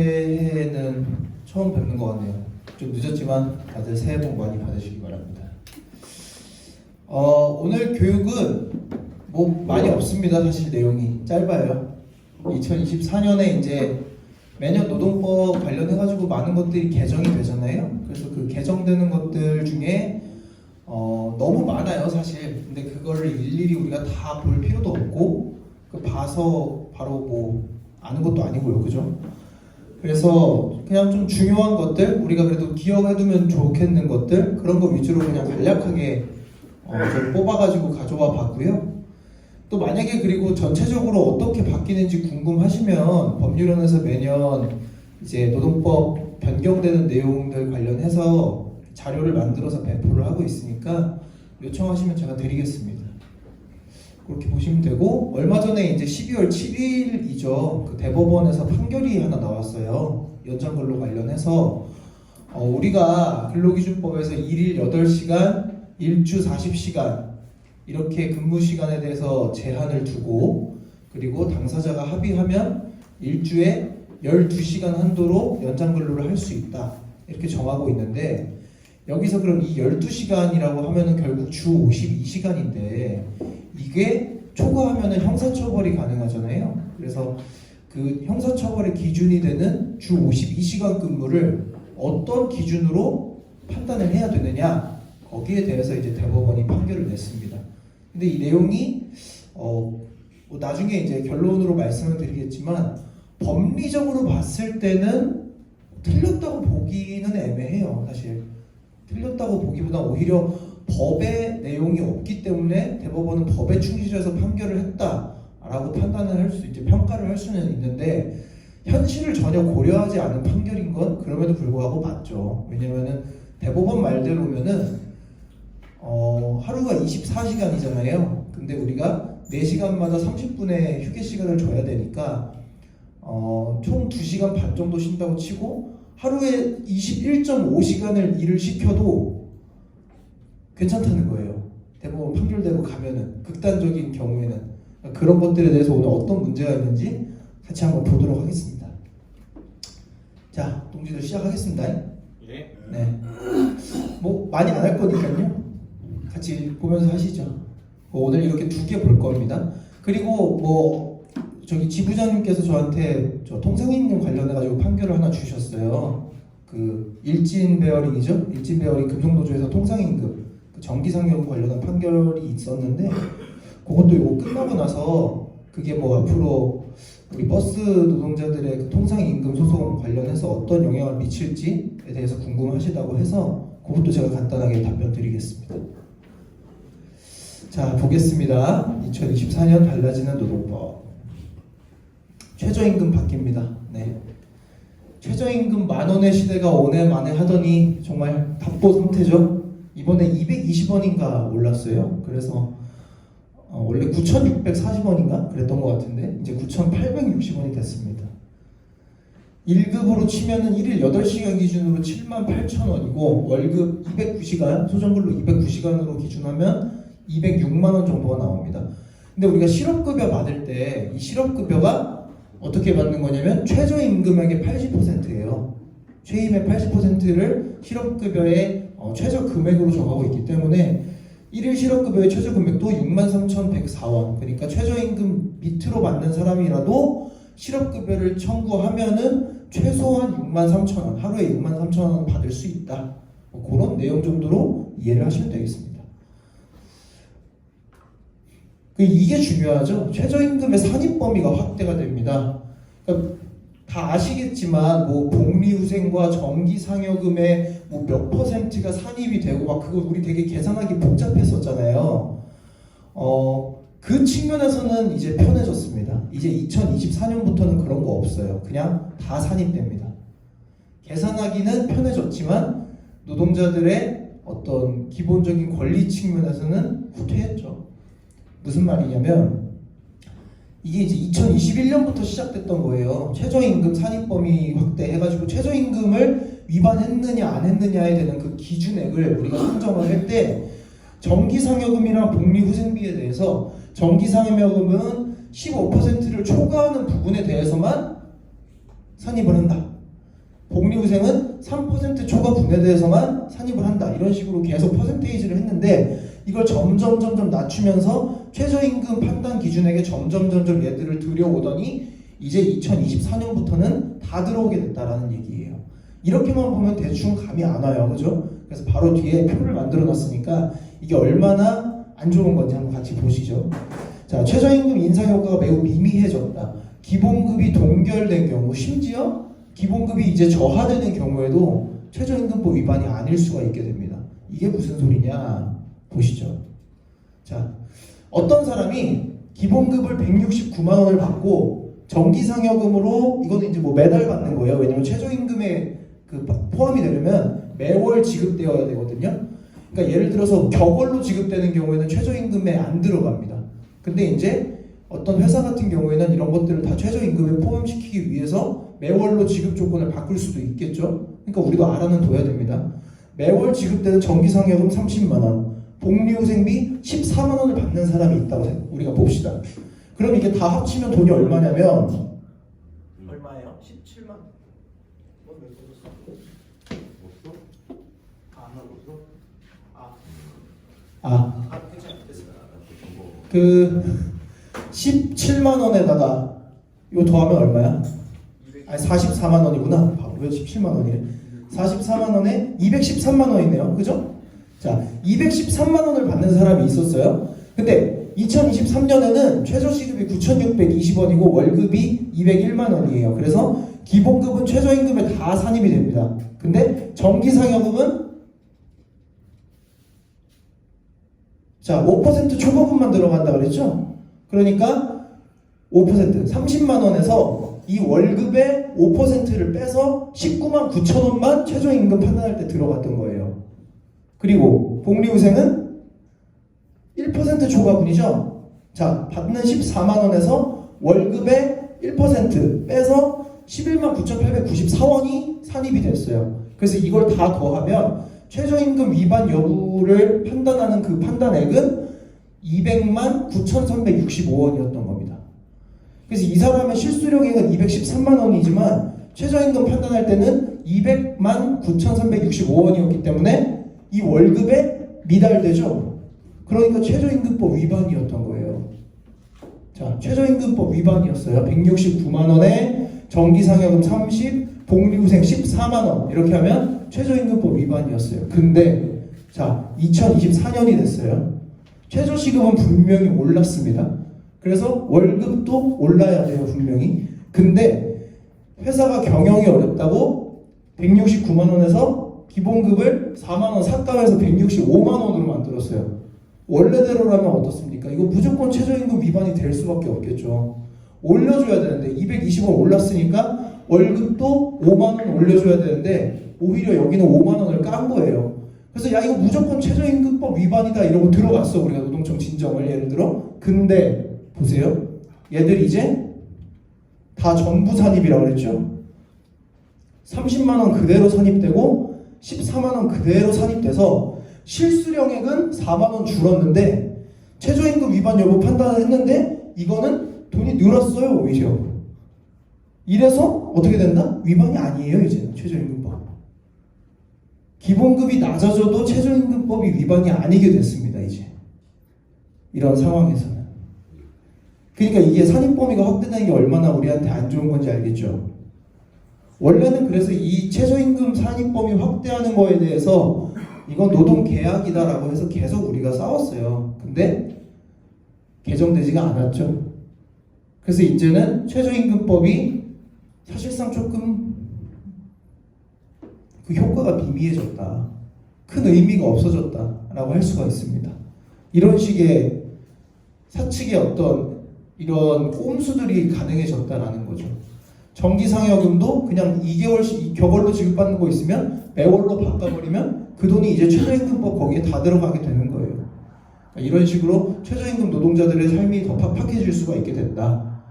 새해는 처음 뵙는 것 같네요. 좀 늦었지만 다들 새해 복 많이 받으시기 바랍니다. 오늘 교육은 뭐 많이 없습니다. 사실 내용이 짧아요. 2024년에 이제 매년 노동법 관련해가지고 많은 것들이 개정이 되잖아요. 그래서 그 개정되는 것들 중에 너무 많아요, 사실. 근데 그거를 일일이 우리가 다 볼 필요도 없고 봐서 바로 뭐 아는 것도 아니고요, 그죠? 그래서 그냥 좀 중요한 것들, 우리가 그래도 기억해두면 좋겠는 것들, 그런 거 위주로 그냥 간략하게 좀 뽑아가지고 가져와 봤고요. 또 만약에 그리고 전체적으로 어떻게 바뀌는지 궁금하시면 법률원에서 매년 이제 노동법 변경되는 내용들 관련해서 자료를 만들어서 배포를 하고 있으니까 요청하시면 제가 드리겠습니다. 그렇게 보시면 되고, 얼마 전에 이제 12월 7일이죠. 그 대법원에서 판결이 하나 나왔어요. 연장근로 관련해서 우리가 근로기준법에서 일일 8시간, 일주 40시간 이렇게 근무 시간에 대해서 제한을 두고, 그리고 당사자가 합의하면 일주에 12시간 한도로 연장근로를 할 수 있다 이렇게 정하고 있는데, 여기서 그럼 이 12시간이라고 하면은 결국 주 52시간인데 이게 초과하면은 형사처벌이 가능하잖아요. 그래서 그 형사처벌의 기준이 되는 주 52시간 근무를 어떤 기준으로 판단을 해야 되느냐, 거기에 대해서 이제 대법원이 판결을 냈습니다. 근데 이 내용이 나중에 이제 결론으로 말씀을 드리겠지만 법리적으로 봤을 때는 틀렸다고 보기는 애매해요. 사실 틀렸다고 보기보다 오히려 법의 내용이 없기 때문에 대법원은 법에 충실해서 판결을 했다라고 판단을 할 수 있지, 평가를 할 수는 있는데, 현실을 전혀 고려하지 않은 판결인 건 그럼에도 불구하고 맞죠. 왜냐면은 대법원 말대로면은 하루가 24시간이잖아요. 근데 우리가 4시간마다 30분의 휴게 시간을 줘야 되니까 총 2시간 반 정도 쉰다고 치고 하루에 21.5시간을 일을 시켜도 괜찮다는 거예요. 대법원 판결대로 가면은, 극단적인 경우에는. 그런 것들에 대해서 오늘 어떤 문제가 있는지 같이 한번 보도록 하겠습니다. 자, 동지들 시작하겠습니다. 예. 네. 뭐 많이 안 할 거니까요. 같이 보면서 하시죠. 오늘 이렇게 2개 볼 겁니다. 그리고 저기 지부장님께서 저한테 통상임금 관련해가지고 판결을 하나 주셨어요. 그 일진 베어링이죠. 일진 베어링 금속노조에서 통상임금 정기상여금 관련한 판결이 있었는데, 그것도 이거 끝나고 나서 그게 뭐 앞으로 우리 버스 노동자들의 그 통상임금 소송 관련해서 어떤 영향을 미칠지에 대해서 궁금하시다고 해서 그것도 제가 간단하게 답변 드리겠습니다. 자, 보겠습니다. 2024년 달라지는 노동법. 최저임금 바뀝니다. 네. 최저임금 10,000원의 시대가 오네 만에 하더니 정말 답보 상태죠. 이번에 220원인가 올랐어요. 그래서 원래 9,640원인가 그랬던 것 같은데 이제 9,860원이 됐습니다. 1급으로 치면은 1일 8시간 기준으로 78,000원이고, 월급 209시간, 소정근로 209시간으로 기준하면 206만원 정도가 나옵니다. 근데 우리가 실업급여 받을 때 이 실업급여가 어떻게 받는 거냐면 최저임금액의 80%예요. 최임의 80%를 실업급여의 최저금액으로 정하고 있기 때문에 1일 실업급여의 최저금액도 63,104원, 그러니까 최저임금 밑으로 받는 사람이라도 실업급여를 청구하면은 최소한 63,000원, 하루에 63,000원 받을 수 있다. 그런 내용 정도로 이해를 하시면 되겠습니다. 이게 중요하죠. 최저임금의 산입 범위가 확대가 됩니다. 그러니까 다 아시겠지만 복리후생과 정기상여금의 몇 퍼센트가 산입이 되고 그거 우리 되게 계산하기 복잡했었잖아요. 그 측면에서는 이제 편해졌습니다. 이제 2024년부터는 그런 거 없어요. 그냥 다 산입됩니다. 계산하기는 편해졌지만 노동자들의 어떤 기본적인 권리 측면에서는 후퇴했죠. 무슨 말이냐면 이게 이제 2021년부터 시작됐던 거예요. 최저임금 산입범위 확대해가지고 최저임금을 위반했느냐 안 했느냐에 대한 그 기준액을 우리가 산정을 할 때 정기상여금이랑 복리후생비에 대해서 정기상여금은 15%를 초과하는 부분에 대해서만 산입을 한다. 복리후생은 3% 초과 분해돼서만 산입을 한다. 이런 식으로 계속 퍼센테이지를 했는데 이걸 점점 낮추면서 최저임금 판단 기준에게 점점 얘들을 들여오더니 이제 2024년부터는 다 들어오게 됐다라는 얘기예요. 이렇게만 보면 대충 감이 안 와요. 그죠? 그래서 바로 뒤에 표를 만들어 놨으니까 이게 얼마나 안 좋은 건지 한번 같이 보시죠. 자, 최저임금 인상 효과가 매우 미미해졌다. 기본급이 동결된 경우, 심지어 기본급이 이제 저하되는 경우에도 최저임금법 위반이 아닐 수가 있게 됩니다. 이게 무슨 소리냐 보시죠. 자, 어떤 사람이 기본급을 169만 원을 받고 정기상여금으로 이거는 이제 뭐 매달 받는 거예요. 왜냐면 최저임금에 그 포함이 되려면 매월 지급되어야 되거든요. 그러니까 예를 들어서 격월로 지급되는 경우에는 최저임금에 안 들어갑니다. 근데 이제 어떤 회사 같은 경우에는 이런 것들을 다 최저임금에 포함시키기 위해서 매월로 지급 조건을 바꿀 수도 있겠죠. 그러니까 우리도 알아는 둬야 됩니다. 매월 지급되는 정기상여금 30만 원, 복리후생비 14만 원을 받는 사람이 있다고 우리가 봅시다. 그럼 이게 다 합치면 돈이 얼마냐면 얼마예요? 17만. 그 17만 원에다가 이거 더하면 얼마야? 아니 44만 원이구나. 왜 17만 원이래? 44만 원에 213만 원이네요. 그죠? 자, 213만 원을 받는 사람이 있었어요. 근데 2023년에는 최저시급이 9,620원이고 월급이 201만 원이에요. 그래서 기본급은 최저임금에 다 산입이 됩니다. 근데 정기상여금은 자, 5% 초과분만 들어간다 그랬죠? 그러니까 5% 30만 원에서 이 월급의 5%를 빼서 19만 9천 원만 최저임금 판단할 때 들어갔던 거예요. 그리고 복리후생은 1% 초과분이죠. 자, 받는 14만 원에서 월급의 1% 빼서 11만 9,894원이 산입이 됐어요. 그래서 이걸 다 더하면 최저임금 위반 여부를 판단하는 그 판단액은 200만 9,365원이었던 겁니다. 그래서 이 사람의 실수령액은 213만 원이지만 최저임금 판단할 때는 200만 9,365원이었기 때문에 이 월급에 미달되죠. 그러니까 최저임금법 위반이었던 거예요. 자, 최저임금법 위반이었어요. 169만 원에 정기상여금 30, 복리후생 14만 원 이렇게 하면 최저임금법 위반이었어요. 근데 자, 2024년이 됐어요. 최저시급은 분명히 올랐습니다. 그래서 월급도 올라야 돼요, 분명히. 근데 회사가 경영이 어렵다고 169만 원에서 기본급을 4만 원 삭감해서 165만 원으로 만들었어요. 원래대로라면 어떻습니까? 이거 무조건 최저임금 위반이 될 수밖에 없겠죠. 올려줘야 되는데 220원 올랐으니까 월급도 5만 원 올려줘야 되는데 오히려 여기는 5만 원을 깐 거예요. 그래서 야, 이거 무조건 최저임금법 위반이다 이러고 들어갔어, 우리가 노동청 진정을 예를 들어. 근데 보세요, 얘들 이제 다 전부 산입이라고 그랬죠. 30만 원 그대로 산입되고 14만 원 그대로 산입돼서 실수령액은 4만 원 줄었는데 최저임금 위반 여부 판단을 했는데 이거는 돈이 늘었어요, 오히려. 이래서 어떻게 된다? 위반이 아니에요, 이제는 최저임금법. 기본급이 낮아져도 최저임금법이 위반이 아니게 됐습니다, 이제. 이런 상황에서는. 그러니까 이게 산입 범위가 확대되는 게 얼마나 우리한테 안 좋은 건지 알겠죠? 원래는 그래서 이 최저임금 산입 범위 확대하는 거에 대해서 이건 노동계약이다라고 해서 계속 우리가 싸웠어요. 근데 개정되지가 않았죠. 그래서 이제는 최저임금법이 사실상 조금 그 효과가 미미해졌다. 큰 의미가 없어졌다라고 할 수가 있습니다. 이런 식의 사측의 어떤 이런 꼼수들이 가능해졌다라는 거죠. 정기상여금도 그냥 2개월씩 격월로 지급받는 거 있으면 매월로 바꿔버리면 그 돈이 이제 최저임금법 거기에 다 들어가게 되는 거예요. 그러니까 이런 식으로 최저임금 노동자들의 삶이 더 팍팍해질 수가 있게 됐다.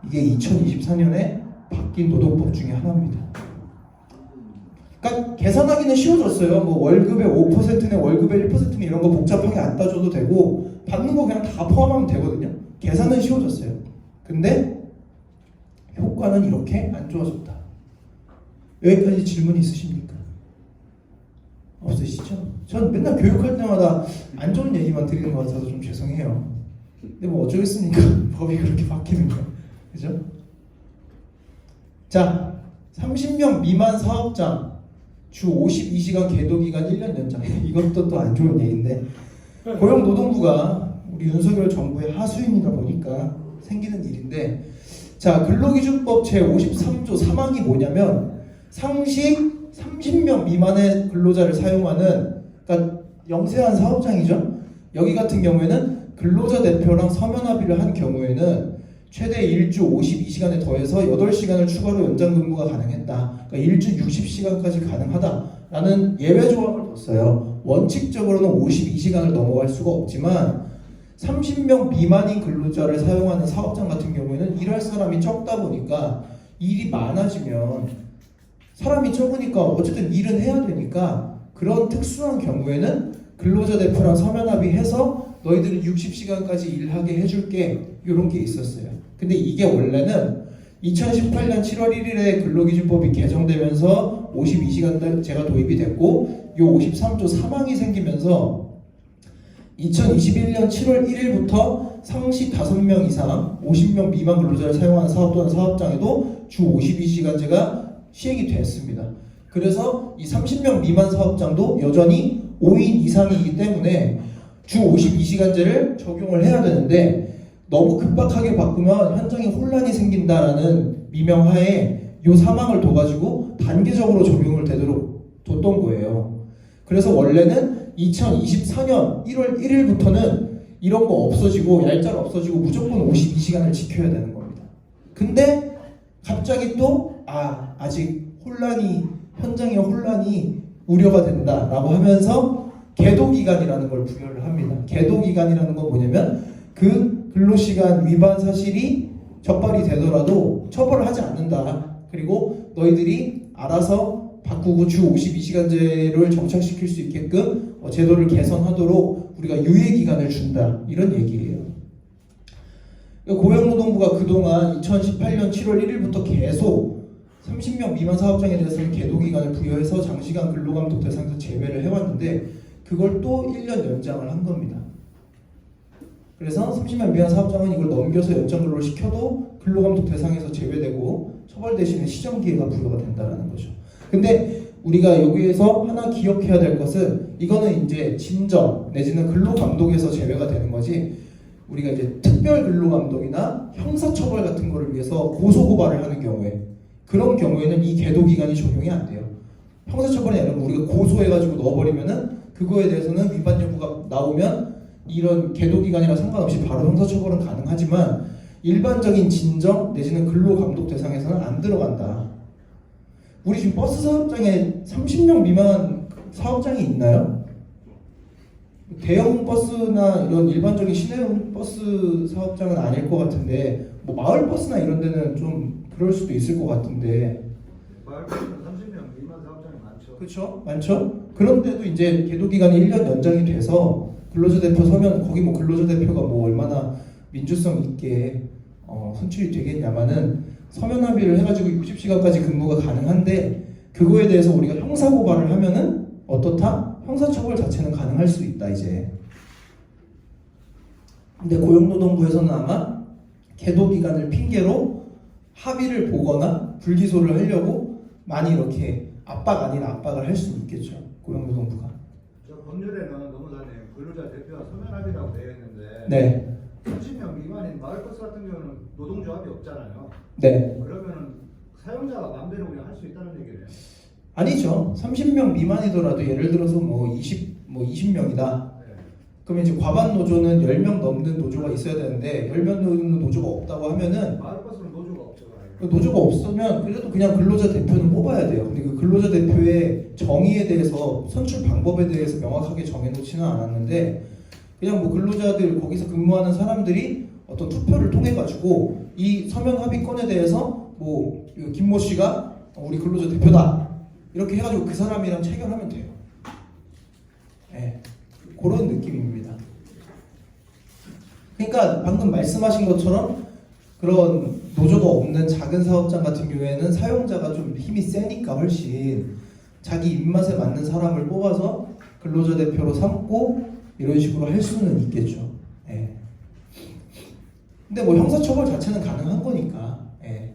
이게 2024년에 바뀐 노동법 중에 하나입니다. 그러니까 계산하기는 쉬워졌어요. 뭐 월급의 5%네 월급의 1%네 이런 거 복잡하게 안 따져도 되고 받는 거 그냥 다 포함하면 되거든요. 계산은 쉬워졌어요. 근데 효과는 이렇게 안 좋아졌다. 여기까지 질문 있으십니까? 없으시죠? 전 맨날 교육할 때마다 안 좋은 얘기만 드리는 것 같아서 좀 죄송해요. 근데 뭐 어쩌겠습니까? 법이 그렇게 바뀌는 거, 그죠? 자, 30명 미만 사업장 주 52시간 계도 기간 1년 연장. 이것도 또 안 좋은 얘기인데, 고용노동부가 우리 윤석열 정부의 하수인이다 보니까 생기는 일인데, 자, 근로기준법 제53조 3항이 뭐냐면 상시 30명 미만의 근로자를 사용하는, 그러니까 영세한 사업장이죠. 여기 같은 경우에는 근로자 대표랑 서면 합의를 한 경우에는 최대 일주 52시간에 더해서 8시간을 추가로 연장 근무가 가능했다. 그러니까 일주 60시간까지 가능하다라는 예외 조항을 뒀어요. 원칙적으로는 52시간을 넘어갈 수가 없지만 30명 미만인 근로자를 사용하는 사업장 같은 경우에는 일할 사람이 적다 보니까 일이 많아지면 사람이 적으니까 어쨌든 일은 해야 되니까 그런 특수한 경우에는 근로자 대표랑 서면 합의해서 너희들은 60시간까지 일하게 해줄게 이런 게 있었어요. 근데 이게 원래는 2018년 7월 1일에 근로기준법이 개정되면서 52시간제가 도입이 됐고 요 53조 3항이 생기면서 2021년 7월 1일부터 상시 5명 이상 50명 미만 근로자를 사용하는 사업 또는 사업장에도 주 52시간제가 시행이 됐습니다. 그래서 이 30명 미만 사업장도 여전히 5인 이상이기 때문에 주 52시간제를 적용을 해야 되는데 너무 급박하게 바꾸면 현장에 혼란이 생긴다라는 미명하에 이 사망을 둬가지고 단계적으로 적용을 되도록 뒀던 거예요. 그래서 원래는 2024년 1월 1일부터는 이런 거 없어지고 얄짤 없어지고 무조건 52시간을 지켜야 되는 겁니다. 근데 갑자기 또 아직 현장의 혼란이 우려가 된다라고 하면서 계도기간이라는 걸 부여를 합니다. 계도기간이라는 건 뭐냐면 그 근로시간 위반 사실이 적발이 되더라도 처벌을 하지 않는다. 그리고 너희들이 알아서 바꾸고 주 52시간제를 정착시킬 수 있게끔 제도를 개선하도록 우리가 유예기간을 준다. 이런 얘기예요. 고용노동부가 그동안 2018년 7월 1일부터 계속 30명 미만 사업장에 대해서는 계도기간을 부여해서 장시간 근로감독 대상에서 제외를 해왔는데 그걸 또 1년 연장을 한 겁니다. 그래서 30명 미만 사업장은 이걸 넘겨서 연장 근로를 시켜도 근로감독 대상에서 제외되고 처벌 대신에 시정기회가 부여가 된다는 거죠. 근데 우리가 여기에서 하나 기억해야 될 것은 이거는 이제 진정 내지는 근로감독에서 제외가 되는 거지 우리가 이제 특별 근로감독이나 형사처벌 같은 거를 위해서 고소고발을 하는 경우에 그런 경우에는 이 계도기간이 적용이 안 돼요. 형사처벌이 아니라 우리가 고소해가지고 넣어버리면은 그거에 대해서는 위반 여부가 나오면 이런 계도기간이랑 상관없이 바로 형사처벌은 가능하지만 일반적인 진정 내지는 근로감독 대상에서는 안 들어간다. 우리 지금 버스 사업장에 30명 미만 사업장이 있나요? 대형 버스나 이런 일반적인 시내용 버스 사업장은 아닐 것 같은데 뭐 마을 버스나 이런 데는 좀 그럴 수도 있을 것 같은데 마을 버스는 30명 미만 사업장이 많죠. 그렇죠? 많죠? 그런데도 이제 계도기간이 1년 연장이 돼서 근로자 대표 서면 거기 뭐 근로자 대표가 뭐 얼마나 민주성 있게 선출이 되겠냐마는 서면 합의를 해가지고 60시간까지 근무가 가능한데 그거에 대해서 우리가 형사고발을 하면은 어떻다? 형사처벌 자체는 가능할 수 있다 이제. 근데 고용노동부에서는 아마 계도기간을 핑계로 합의를 보거나 불기소를 하려고 많이 이렇게 압박 아닌 압박을 할 수 있겠죠. 고용노동부가. 저 법률에는 노무사님 근로자 대표와 서면 합의라고 되어 있는데 네. 30명 미만인 마을버스 같은 경우는 노동조합이 없잖아요. 네. 그러면 사용자가 마음대로 그냥 할 수 있다는 얘기네요. 아니죠. 30명 미만이더라도 예를 들어서 뭐 20명이다. 네. 그러면 이제 과반 노조는 10명 넘는 노조가 있어야 되는데 10명 넘는 노조가 없다고 하면은 마을버스는 노조가 없죠. 노조가 없으면 그래도 그냥 근로자 대표는 뽑아야 돼요. 근데 그 근로자 대표의 정의에 대해서 선출 방법에 대해서 명확하게 정해놓지는 않았는데 그냥 뭐 근로자들 거기서 근무하는 사람들이 어떤 투표를 통해 가지고 이 서면 합의권에 대해서 뭐 김모 씨가 우리 근로자 대표다 이렇게 해가지고 그 사람이랑 체결하면 돼요. 네, 그런 느낌입니다. 그러니까 방금 말씀하신 것처럼 그런 노조가 없는 작은 사업장 같은 경우에는 사용자가 좀 힘이 세니까 훨씬 자기 입맛에 맞는 사람을 뽑아서 근로자 대표로 삼고 이런 식으로 할 수는 있겠죠. 예. 근데 뭐 형사처벌 자체는 가능한 거니까. 예.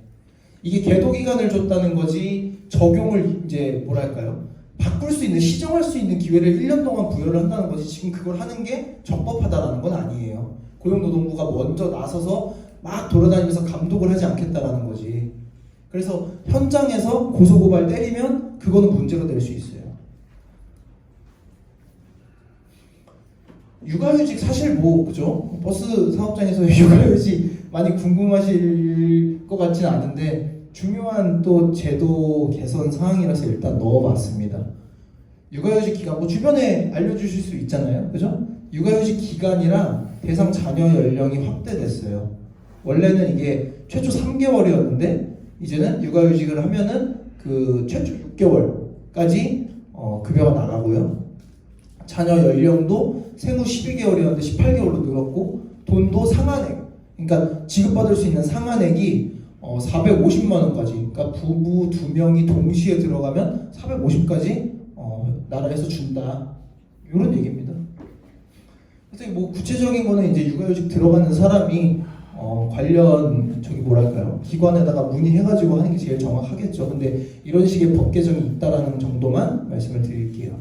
이게 계도 기간을 줬다는 거지 적용을 이제 뭐랄까요? 바꿀 수 있는, 시정할 수 있는 기회를 1년 동안 부여를 한다는 거지 지금 그걸 하는 게 적법하다라는 건 아니에요. 고용노동부가 먼저 나서서 막 돌아다니면서 감독을 하지 않겠다라는 거지. 그래서 현장에서 고소고발 때리면 그거는 문제가 될 수 있어요. 육아휴직 사실 뭐 그죠? 버스 사업장에서 육아휴직 많이 궁금하실 것 같지는 않은데 중요한 또 제도 개선 사항이라서 일단 넣어봤습니다. 육아휴직 기간 뭐 주변에 알려주실 수 있잖아요, 그죠? 육아휴직 기간이랑 대상 자녀 연령이 확대됐어요. 원래는 이게 최초 3개월이었는데 이제는 육아휴직을 하면은 그 최초 6개월까지 급여가 나가고요. 자녀 연령도 생후 12개월이었는데 18개월로 늘었고 돈도 상한액, 그러니까 지급받을 수 있는 상한액이 450만 원까지, 그러니까 부부 2명이 동시에 들어가면 450까지 나라에서 준다, 이런 얘기입니다. 그래서 뭐 구체적인 거는 이제 육아휴직 들어가는 사람이 관련 뭐랄까요, 기관에다가 문의해가지고 하는 게 제일 정확하겠죠. 근데 이런 식의 법 개정이 있다라는 정도만 말씀을 드릴게요.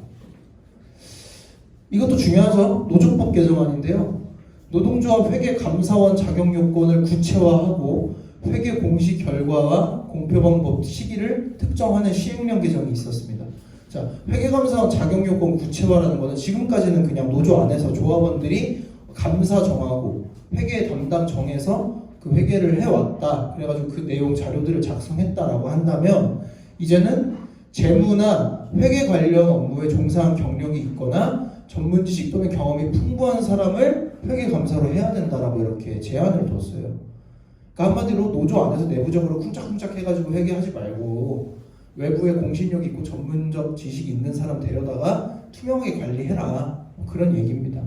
이것도 중요하죠. 노조법 개정안인데요. 노동조합 회계 감사원 자격 요건을 구체화하고 회계 공시 결과와 공표 방법 시기를 특정하는 시행령 개정이 있었습니다. 자, 회계감사원 자격 요건 구체화라는 거는 지금까지는 그냥 노조 안에서 조합원들이 감사 정하고 회계 담당 정해서 그 회계를 해왔다, 그래가지고 그 내용 자료들을 작성했다라고 한다면 이제는 재무나 회계 관련 업무에 종사한 경력이 있거나 전문 지식 또는 경험이 풍부한 사람을 회계감사로 해야 된다라고 이렇게 제한을 뒀어요. 그러니까 한마디로 노조 안에서 내부적으로 쿵짝쿵짝 해가지고 회계하지 말고 외부에 공신력 있고 전문적 지식이 있는 사람 데려다가 투명하게 관리해라, 그런 얘기입니다.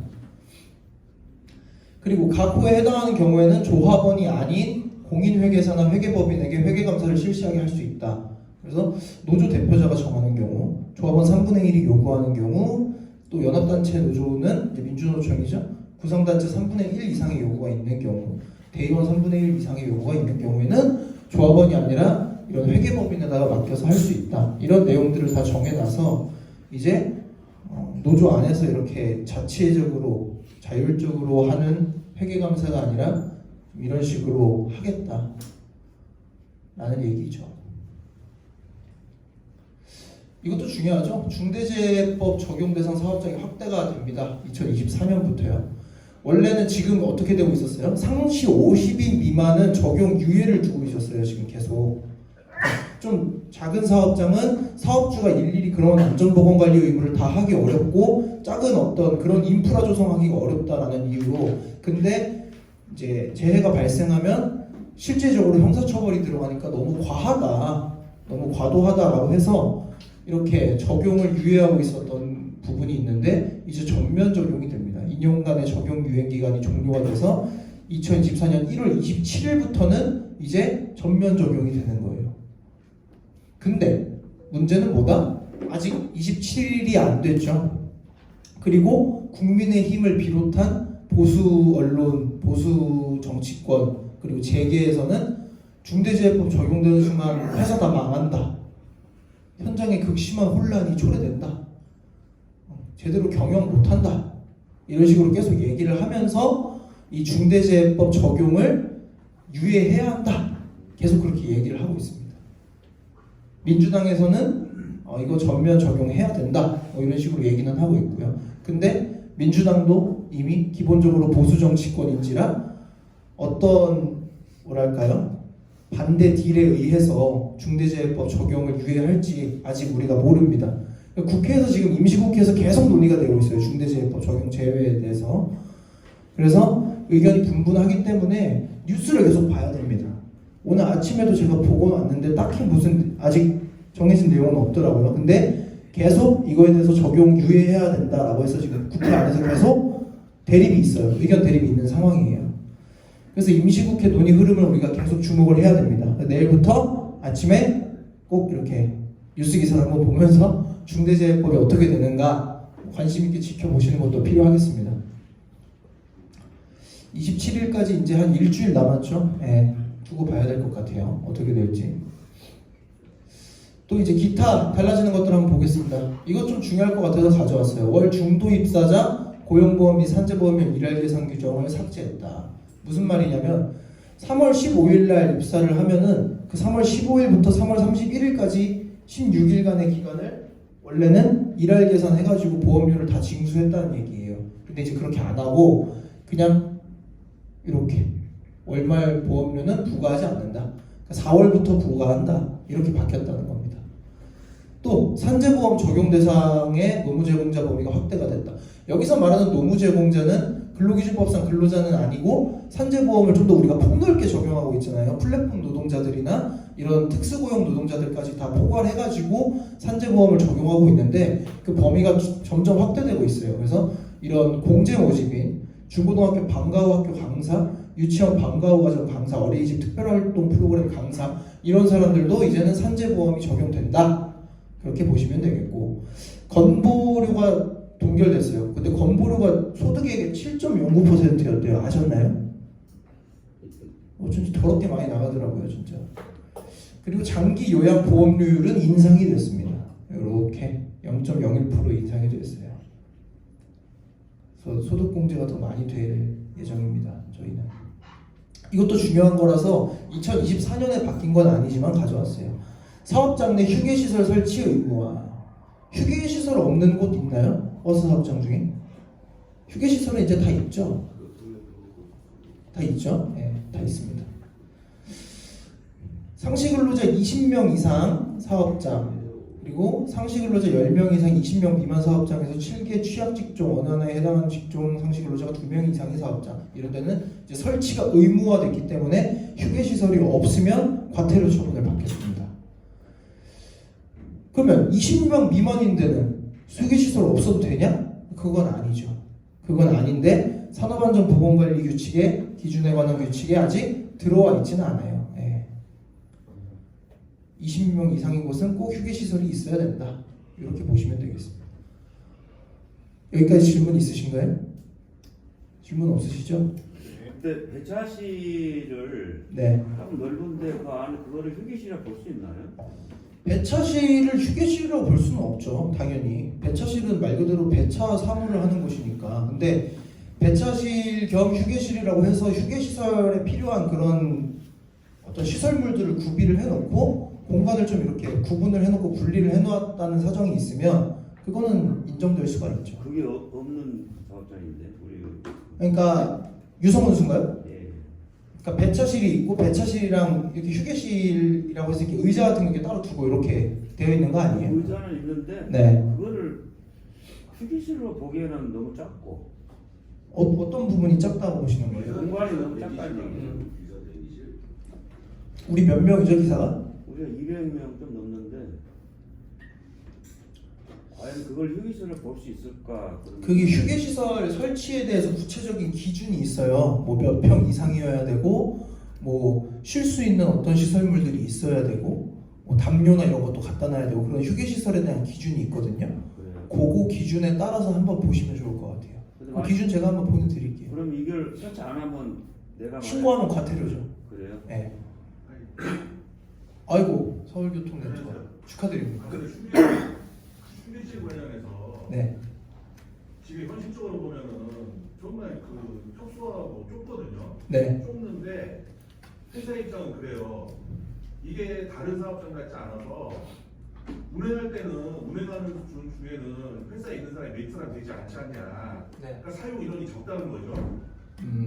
그리고 각 호에 해당하는 경우에는 조합원이 아닌 공인회계사나 회계법인에게 회계감사를 실시하게 할 수 있다. 그래서 노조 대표자가 정하는 경우, 조합원 3분의 1이 요구하는 경우, 또 연합단체 노조는 이제 민주노총이죠. 구성단체 3분의 1 이상의 요구가 있는 경우, 대의원 3분의 1 이상의 요구가 있는 경우에는 조합원이 아니라 이런 회계법인에다가 맡겨서 할 수 있다. 이런 내용들을 다 정해놔서 이제 노조 안에서 이렇게 자체적으로 자율적으로 하는 회계감사가 아니라 이런 식으로 하겠다 라는 얘기죠. 이것도 중요하죠. 중대재해법 적용 대상 사업장이 확대가 됩니다. 2024년부터요. 원래는 지금 어떻게 되고 있었어요? 상시 50인 미만은 적용 유예를 두고 있었어요. 지금 계속. 좀 작은 사업장은 사업주가 일일이 그런 안전보건관리 의무를 다 하기 어렵고 작은 어떤 그런 인프라 조성하기가 어렵다라는 이유로, 근데 이제 재해가 발생하면 실제적으로 형사처벌이 들어가니까 너무 과하다, 너무 과도하다라고 해서 이렇게 적용을 유예하고 있었던 부분이 있는데 이제 전면 적용이 됩니다. 2년간의 적용 유예 기간이 종료가 돼서 2024년 1월 27일부터는 이제 전면 적용이 되는 거예요. 근데 문제는 뭐다? 아직 27일이 안 됐죠. 그리고 국민의힘을 비롯한 보수 언론, 보수 정치권, 그리고 재계에서는 중대재해법 적용되는 순간 회사 다 망한다, 현장에 극심한 혼란이 초래된다, 제대로 경영 못한다, 이런 식으로 계속 얘기를 하면서 이 중대재해법 적용을 유예해야 한다, 계속 그렇게 얘기를 하고 있습니다. 민주당에서는 이거 전면 적용해야 된다, 이런 식으로 얘기는 하고 있고요. 근데 민주당도 이미 기본적으로 보수 정치권인지라 어떤 뭐랄까요, 반대 딜에 의해서 중대재해법 적용을 유예할지 아직 우리가 모릅니다. 국회에서 지금 임시국회에서 계속 논의가 되고 있어요. 중대재해법 적용 제외에 대해서. 그래서 의견이 분분하기 때문에 뉴스를 계속 봐야 됩니다. 오늘 아침에도 제가 보고 왔는데 딱히 무슨 아직 정해진 내용은 없더라고요. 근데 계속 이거에 대해서 적용 유예해야 된다라고 해서 지금 국회 안에서 계속 대립이 있어요. 의견 대립이 있는 상황이에요. 그래서 임시국회 논의 흐름을 우리가 계속 주목을 해야 됩니다. 내일부터 아침에 꼭 이렇게 뉴스 기사를 한번 보면서 중대재해법이 어떻게 되는가 관심 있게 지켜보시는 것도 필요하겠습니다. 27일까지 이제 한 일주일 남았죠. 예, 두고 봐야 될 것 같아요. 어떻게 될지. 또 이제 기타 달라지는 것들 한번 보겠습니다. 이것 좀 중요할 것 같아서 가져왔어요. 월 중도 입사자 고용보험 및 산재보험료 일할 계산 규정을 삭제했다. 무슨 말이냐면 3월 15일 날 입사를 하면은 그 3월 15일부터 3월 31일까지 16일간의 기간을 원래는 일할 계산 해가지고 보험료를 다 징수했다는 얘기예요. 근데 이제 그렇게 안 하고 그냥 이렇게 월말 보험료는 부과하지 않는다. 그러니까 4월부터 부과한다. 이렇게 바뀌었다는 겁니다. 또 산재보험 적용 대상의 노무제공자 범위가 확대가 됐다. 여기서 말하는 노무제공자는 근로기준법상 근로자는 아니고 산재보험을 좀 더 우리가 폭넓게 적용하고 있잖아요. 플랫폼 노동자들이나 이런 특수고용 노동자들까지 다 포괄해가지고 산재보험을 적용하고 있는데 그 범위가 점점 확대되고 있어요. 그래서 이런 공제 모집인 중고등학교 방과후 학교 강사, 유치원 방과후 과정 강사, 어린이집 특별활동 프로그램 강사 이런 사람들도 이제는 산재보험이 적용된다. 그렇게 보시면 되겠고 건보료가 동결됐어요. 근데 건보료가 소득액의 7.09%였대요. 아셨나요? 어쩐지 더럽게 많이 나가더라고요, 진짜. 그리고 장기 요양 보험료율은 인상이 됐습니다. 이렇게 0.01% 인상이 됐어요. 그래서 소득 공제가 더 많이 될 예정입니다. 저희는. 이것도 중요한 거라서 2024년에 바뀐 건 아니지만 가져왔어요. 사업장 내 휴게시설 설치 의무화. 휴게시설 없는 곳 있나요? 버스 사업장 중에? 휴게시설은 이제 다 있죠? 다 있죠? 네, 다 있습니다. 상시근로자 20명 이상 사업장 그리고 상시근로자 10명 이상 20명 미만 사업장에서 7개 취약직종 어느 하나에 해당하는 직종 상시근로자가 2명 이상의 사업장 이런 데는 이제 설치가 의무화됐기 때문에 휴게시설이 없으면 과태료 처분을 받겠습니다. 그러면 20명 미만인 데는 휴게시설 없어도 되냐? 그건 아니죠. 그건 아닌데 산업안전보건관리 규칙에 기준에 관한 규칙에 아직 들어와 있지는 않아요. 20명 이상인 곳은 꼭 휴게시설이 있어야 된다. 이렇게 보시면 되겠습니다. 여기까지 질문 있으신가요? 질문 없으시죠? 근데 배차실을 네. 좀 넓은데 그 안에 그거를 휴게실이라 볼 수 있나요? 배차실을 휴게실이라고 볼 수는 없죠. 당연히. 배차실은 말 그대로 배차 사무를 하는 곳이니까. 근데 배차실 겸 휴게실이라고 해서 휴게시설에 필요한 그런 어떤 시설물들을 구비를 해놓고 공간을 좀 이렇게 구분을 해놓고 분리를 해놓았다는 사정이 있으면 그거는 인정될 수가 있죠. 그게 없는 사업장인데 우리 그러니까 유성운수인가요? 예. 그러니까 배차실이 있고 배차실이랑 이렇게 휴게실이라고 해서 이렇게 의자 같은 거 이렇게 따로 두고 이렇게 되어 있는 거 아니에요? 의자는 있는데 네. 그거를 휴게실로 보기에는 너무 작고 어떤 부분이 작다고 보시는 거예요? 공간이 너무 작다는 얘기예요. 우리 몇 명이죠 기사가? 우리가 200명 좀 넘는데 과연 그걸 휴게실을 볼 수 있을까? 그게 휴게시설 설치에 대해서 구체적인 기준이 있어요. 뭐 몇 평 이상이어야 되고 뭐 쉴 수 있는 어떤 시설물들이 있어야 되고 뭐 담요나 이런 것도 갖다 놔야 되고 그런 휴게시설에 대한 기준이 있거든요. 그래요. 그거 기준에 따라서 한번 보시면 좋을 것 같아요. 그 기준 제가 한번 보내드릴게요. 그럼 이걸 설치 안 하면 내가 신고하면 과태료죠. 그래요? 네. 아이고 서울교통네트워크 축하드립니다. 근데 휴게실 관련해서 네. 지금 현실적으로 보면은 정말 그 협소하고 좁거든요. 네. 좁는데 회사 입장은 그래요. 이게 다른 사업장 같지 않아서 운행할 때는 운행하는 중에는 회사에 있는 사람이 몇 사람 되지 않지 않냐. 네. 그러니까 사용 인원이 적다는 거죠.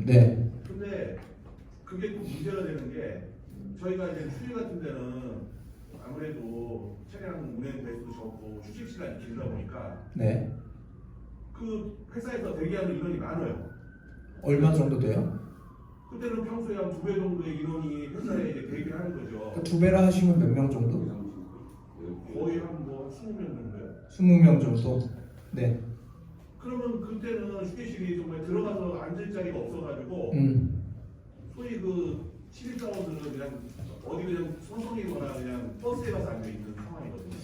네. 근데 그게 또 문제가 되는 게 저희가 이제 휴일 같은 데는 아무래도 차량 운행 배수도 적고 휴식 시간이 길다 보니까 네. 그 회사에서 대기하는 인원이 많아요. 얼마 정도 돼요? 그때는 평소에 한 2배 정도의 인원이 회사에 이제 대기를 하는 거죠. 두 배라 하시면 몇 명 정도? 거의 한 뭐 20명 정도요. 20명 정도. 네. 그러면 그때는 휴게실이 정말 들어가서 앉을 자리가 없어가지고 소위 그 신입사원들은 그냥 어디 그냥 손송이거나 그냥 버스에 가서 앉아 있는 상황이거든요.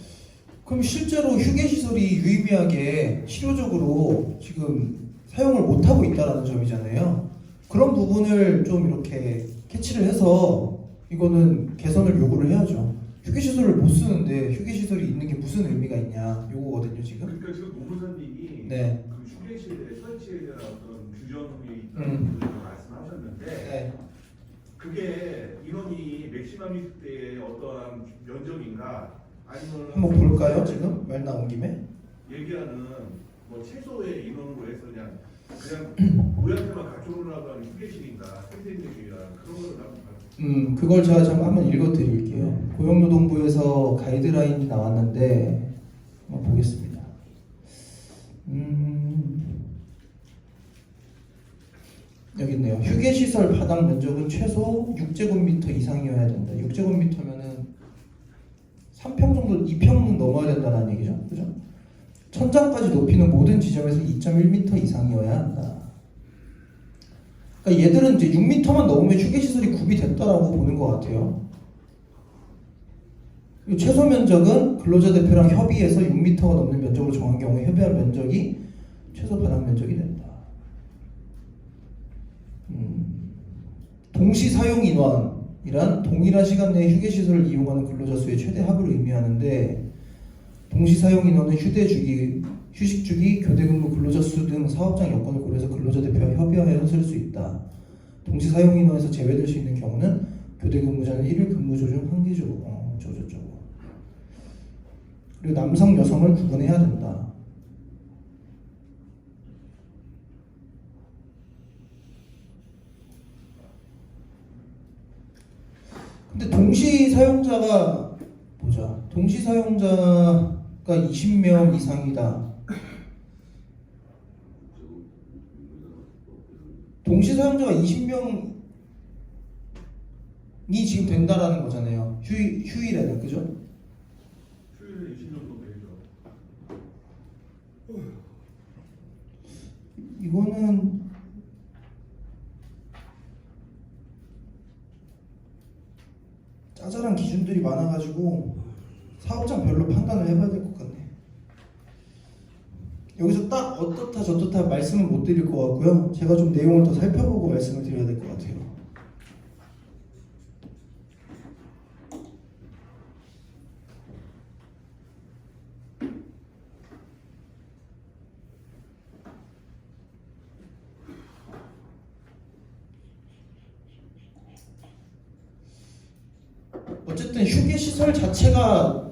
그럼 실제로 휴게 시설이 유의미하게 실효적으로 지금 사용을 못 하고 있다라는 점이잖아요. 그런 부분을 좀 이렇게 캐치를 해서 이거는 개선을 요구를 해야죠. 휴게 시설을 못 쓰는데 휴게 시설이 있는 게 무슨 의미가 있냐 요거거든요 지금. 그러니까 지금 노무사님이 네. 그 휴게실에 설치에 대한 어떤 규정이 있다는 것을 말씀하셨는데 네. 그게 인원이 맥시멈일 때의 어떠한 면적인가 아니면 한번 볼까요 지금 말 나온 김에. 얘기하는 뭐 최소의 인원으로 해서 그냥 노약자만 갖춰놓으라고 하는 휴게실인가 생생력이나 그런 거를 한번 봐요. 그걸 제가 좀 한번 읽어드릴게요. 고용노동부에서 가이드라인이 나왔는데 한번 보겠습니다. 여기 있네요. 휴게시설 바닥 면적은 최소 6제곱미터 이상이어야 된다. 6제곱미터면은 3평 정도, 2평은 넘어야 된다는 얘기죠. 그죠? 천장까지 높이는 모든 지점에서 2.1m 이상이어야 한다. 그러니까 얘들은 이제 6m만 넘으면 휴게시설이 구비됐다라고 보는 것 같아요. 최소 면적은 근로자 대표랑 협의해서 6m가 넘는 면적으로 정한 경우에 협의한 면적이 최소 바닥 면적이 된다. 동시 사용 인원이란 동일한 시간 내에 휴게시설을 이용하는 근로자 수의 최대 합을 의미하는데 동시 사용 인원은 휴식 주기, 교대 근무 근로자 수 등 사업장 여건을 고려해서 근로자 대표와 협의하여 쓸 수 있다. 동시 사용 인원에서 제외될 수 있는 경우는 교대 근무자는 1일 근무조 중 한계조 저저저고. 그리고 남성 여성을 구분해야 된다. 근데 동시 사용자가 보자. 동시 사용자가 20명 이상이다. 동시 사용자가 20명이 지금 된다라는 거잖아요. 휴일에는 그죠? 휴일에 20년 정도 되죠. 이거는 짜잘한 기준들이 많아가지고 사업장별로 판단을 해봐야 될 것 같네. 여기서 딱 어떻다 저떻다 말씀은 못 드릴 것 같고요. 제가 좀 내용을 더 살펴보고 말씀을 드려야 될 것 같아요. 어쨌든 휴게 시설 자체가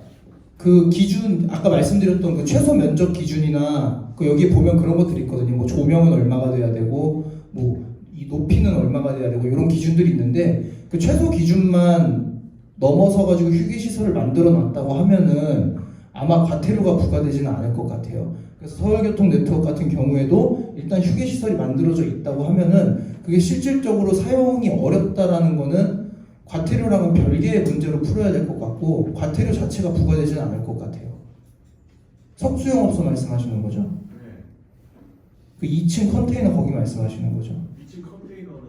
그 기준 아까 말씀드렸던 그 최소 면적 기준이나 그 여기 보면 그런 것들이 있거든요. 뭐 조명은 얼마가 돼야 되고 뭐 이 높이는 얼마가 돼야 되고 이런 기준들이 있는데 그 최소 기준만 넘어서 가지고 휴게 시설을 만들어 놨다고 하면은 아마 과태료가 부과되지는 않을 것 같아요. 그래서 서울교통 네트워크 같은 경우에도 일단 휴게 시설이 만들어져 있다고 하면은 그게 실질적으로 사용이 어렵다라는 거는 과태료랑은 별개의 문제로 풀어야 될 것 같고 과태료 자체가 부과되지는 않을 것 같아요. 석수영업소 말씀하시는 거죠? 네. 그 2층 컨테이너 거기 말씀하시는 거죠? 2층 컨테이너는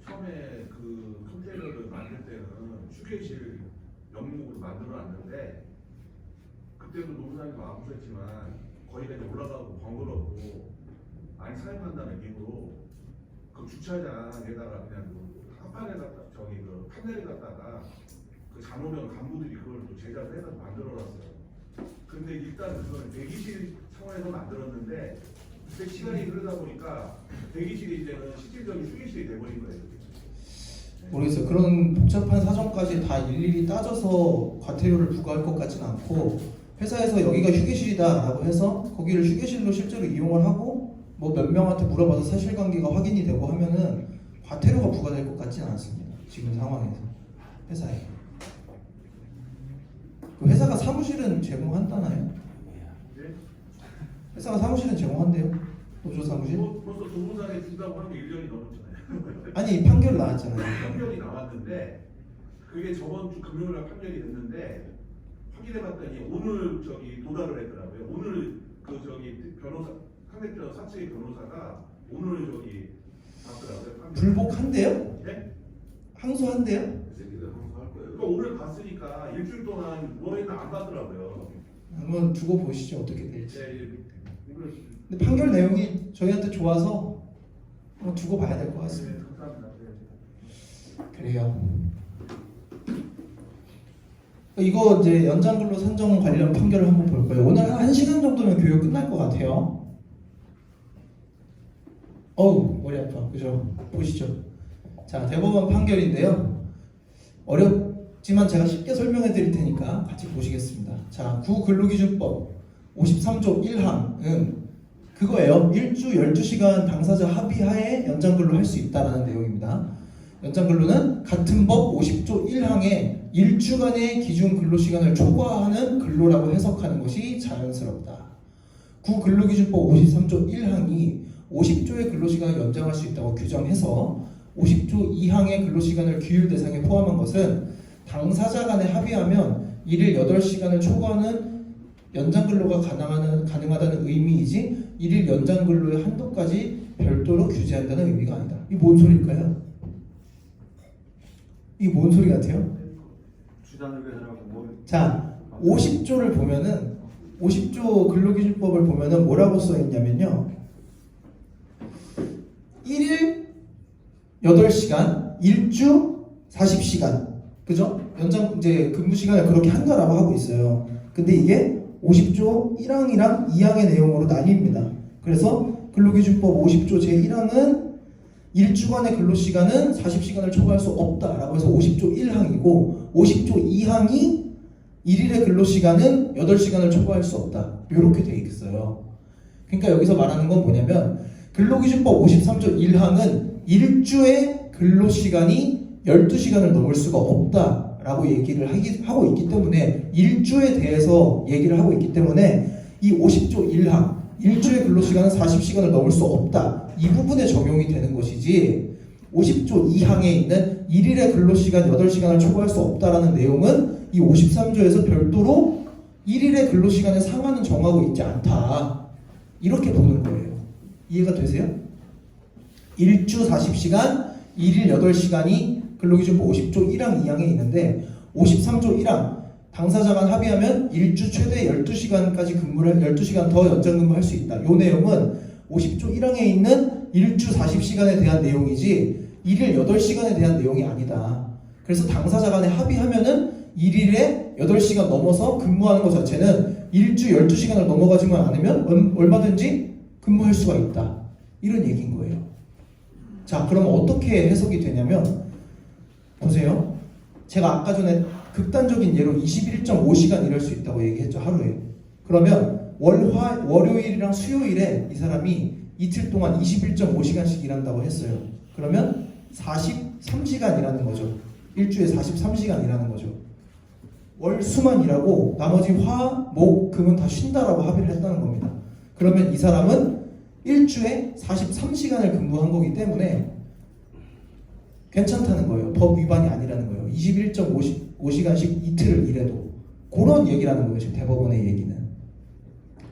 처음에 그 컨테이너를 만들 때는 휴게실 명목으로 만들어놨는데 그때도 노무사님이 마음고생했지만 거기가 이제 올라가고 번거롭고 많이 사용한다는 이유로 그 주차장에다가 그냥 그 한판에 갖다 그 판넬에 갖다가 그 잔호명 간부들이 그걸 또 제작을 해서 만들어놨어요. 근데 일단 그거는 대기실 차원에서 만들었는데 그때 시간이 흐르다 보니까 대기실이 이제는 실질적인 휴게실이 돼버린 거예요. 모르겠어요. 그런 복잡한 사정까지 다 일일이 따져서 과태료를 부과할 것 같지는 않고 회사에서 여기가 휴게실이다라고 해서 거기를 휴게실로 실제로 이용을 하고 뭐 몇 명한테 물어봐서 사실관계가 확인이 되고 하면은 과태료가 부과될 것 같지는 않습니다. 지금 상황에서 회사에. 그 회사가 사무실은 제공한다나요? 네? 회사가 사무실은 제공한대요? 노조 사무실? 벌써 노무사에 준다고 하는 게 1년이 넘었잖아요. 아니 판결 나왔잖아요. 판결이 나왔는데 그게 저번 주 금요일날 판결이 됐는데 확인해봤더니 오늘 도달을 했더라고요. 오늘 그 변호사 상대편 사측의 변호사가 오늘 하더라고요. 불복한대요? 네? 항소한대요? 그 새끼들 항소할 거예요. 그러니까 오늘 갔으니까 일주일 동안 누워있나 안 가더라고요. 한번 두고 보시죠 어떻게 될지. 오늘 근데 판결 내용이 저희한테 좋아서 한번 두고 봐야 될 것 같습니다. 감사합니다. 그래요. 이거 이제 연장근로 산정 관련 판결을 한번 볼 거예요. 오늘 한 1시간 정도면 교육 끝날 것 같아요. 어우 머리 아파. 그죠? 보시죠. 자 대법원 판결인데요. 어렵지만 제가 쉽게 설명해 드릴 테니까 같이 보시겠습니다. 자 구근로기준법 53조 1항은 그거예요. 일주 12시간 당사자 합의하에 연장근로 할 수 있다라는 내용입니다. 연장근로는 같은 법 50조 1항에 일주간의 기준 근로시간을 초과하는 근로라고 해석하는 것이 자연스럽다. 구근로기준법 53조 1항이 50조의 근로시간을 연장할 수 있다고 규정해서 50조 2항의 근로시간을 규율 대상에 포함한 것은 당사자 간에 합의하면 일일 8시간을 초과하는 연장근로가 가능하다는 의미이지 일일 연장근로의 한도까지 별도로 규제한다는 의미가 아니다. 이게 뭔 소리일까요? 이게 뭔 소리 같아요? 주단을 계산하고 뭐 자, 50조를 보면은 50조 근로기준법을 보면은 뭐라고 써 있냐면요. 1일 8시간, 일주 40시간. 그죠? 연장 이제 근무 시간을 그렇게 한다라고 하고 있어요. 근데 이게 50조 1항이랑 2항의 내용으로 나뉩니다. 그래서 근로기준법 50조 제1항은 일주간의 근로시간은 40시간을 초과할 수 없다라고 해서 50조 1항이고 50조 2항이 일일의 근로시간은 8시간을 초과할 수 없다. 이렇게 돼 있어요. 그러니까 여기서 말하는 건 뭐냐면 근로기준법 53조 1항은 일주의 근로시간이 12시간을 넘을 수가 없다라고 얘기를 하고 있기 때문에 일주에 대해서 얘기를 하고 있기 때문에 이 50조 1항 일주의 근로시간은 40시간을 넘을 수 없다. 이 부분에 적용이 되는 것이지 50조 2항에 있는 일일의 근로시간 8시간을 초과할 수 없다라는 내용은 이 53조에서 별도로 일일의 근로시간의 상한은 정하고 있지 않다. 이렇게 보는 거예요. 이해가 되세요? 일주 40시간, 일일 8시간이 근로기준법 50조 1항 2항에 있는데 53조 1항 당사자 간 합의하면 일주 최대 12시간까지 근무를 12시간 더 연장 근무할 수 있다. 이 내용은 50조 1항에 있는 일주 40시간에 대한 내용이지 일일 8시간에 대한 내용이 아니다. 그래서 당사자 간에 합의하면은 일일에 8시간 넘어서 근무하는 것 자체는 일주 12시간을 넘어가지만 않으면 얼마든지 근무할 수가 있다. 이런 얘기인 거예요. 자, 그럼 어떻게 해석이 되냐면 보세요. 제가 아까 전에 극단적인 예로 21.5시간 일할 수 있다고 얘기했죠. 하루에. 그러면 월요일이랑 수요일에 이 사람이 이틀 동안 21.5시간씩 일한다고 했어요. 그러면 43시간 일하는 거죠. 일주에 43시간 일하는 거죠. 월, 수만 일하고 나머지 화, 목, 금은 다 쉰다라고 합의를 했다는 겁니다. 그러면 이 사람은 일주에 43시간을 근무한 거기 때문에 괜찮다는 거예요. 법 위반이 아니라는 거예요. 21.5시간씩 이틀을 일해도. 그런 얘기라는 거예요. 지금 대법원의 얘기는.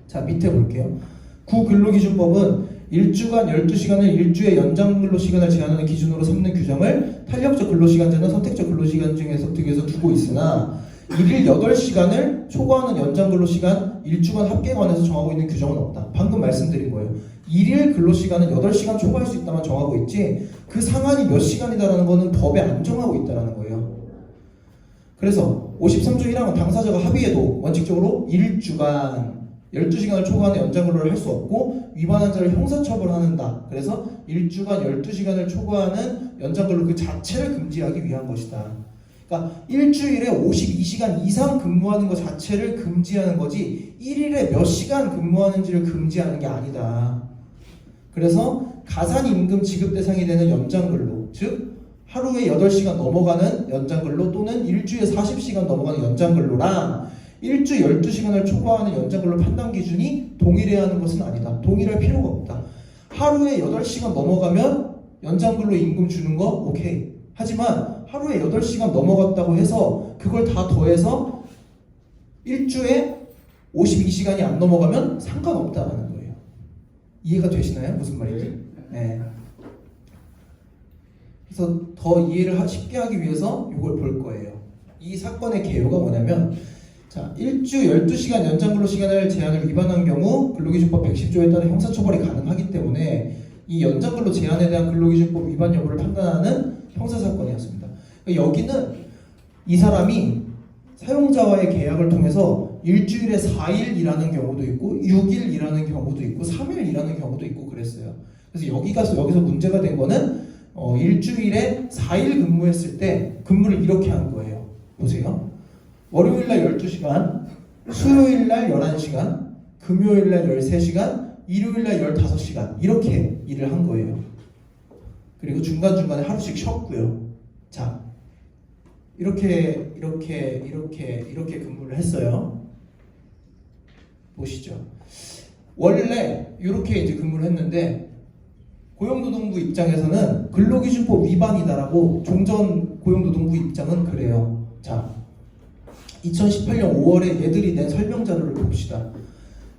자, 밑에 볼게요. 구근로기준법은 일주간 12시간을 일주의 연장 근로시간을 제한하는 기준으로 삼는 규정을 탄력적 근로시간제나 선택적 근로시간 중에서 등에서 두고 있으나 일일 8시간을 초과하는 연장 근로시간 일주간 합계관에서 정하고 있는 규정은 없다. 방금 말씀드린 거예요. 일일 근로시간은 8시간 초과할 수 있다만 정하고 있지 그 상한이 몇 시간이다라는 거는 법에 안 정하고 있다는 거예요. 그래서 53조 1항은 당사자가 합의해도 원칙적으로 일주간 12시간을 초과하는 연장 근로를 할 수 없고 위반한 자를 형사처벌하는다. 그래서 일주간 12시간을 초과하는 연장 근로 그 자체를 금지하기 위한 것이다. 그러니까 일주일에 52시간 이상 근무하는 것 자체를 금지하는 거지 1일에 몇 시간 근무하는지를 금지하는 게 아니다. 그래서 가산임금 지급 대상이 되는 연장근로, 즉 하루에 8시간 넘어가는 연장근로 또는 일주에 40시간 넘어가는 연장근로랑 일주 12시간을 초과하는 연장근로 판단 기준이 동일해야 하는 것은 아니다. 동일할 필요가 없다. 하루에 8시간 넘어가면 연장근로 임금 주는 거 오케이. 하지만 하루에 8시간 넘어갔다고 해서 그걸 다 더해서 일주에 52시간이 안 넘어가면 상관없다는 거예요. 이해가 되시나요? 무슨 말인지? 네. 그래서 더 이해를 쉽게 하기 위해서 이걸 볼 거예요. 이 사건의 개요가 뭐냐면, 자, 일주 12시간 연장 근로시간을 제한을 위반한 경우 근로기준법 110조에 따른 형사처벌이 가능하기 때문에 이 연장 근로 제한에 대한 근로기준법 위반 여부를 판단하는 형사사건이었습니다. 여기는 이 사람이 사용자와의 계약을 통해서 일주일에 4일 일하는 경우도 있고 6일 일하는 경우도 있고 3일 일하는 경우도 있고 그랬어요. 그래서 여기서 문제가 된 거는 일주일에 4일 근무했을 때 근무를 이렇게 한 거예요. 보세요. 월요일날 12시간, 수요일날 11시간, 금요일날 13시간, 일요일날 15시간 이렇게 일을 한 거예요. 그리고 중간중간에 하루씩 쉬었고요. 자, 이렇게 근무를 했어요. 보시죠. 원래 이렇게 이제 근무를 했는데 고용노동부 입장에서는 근로기준법 위반이다라고 종전 고용노동부 입장은 그래요. 자, 2018년 5월에 얘들이 낸 설명 자료를 봅시다.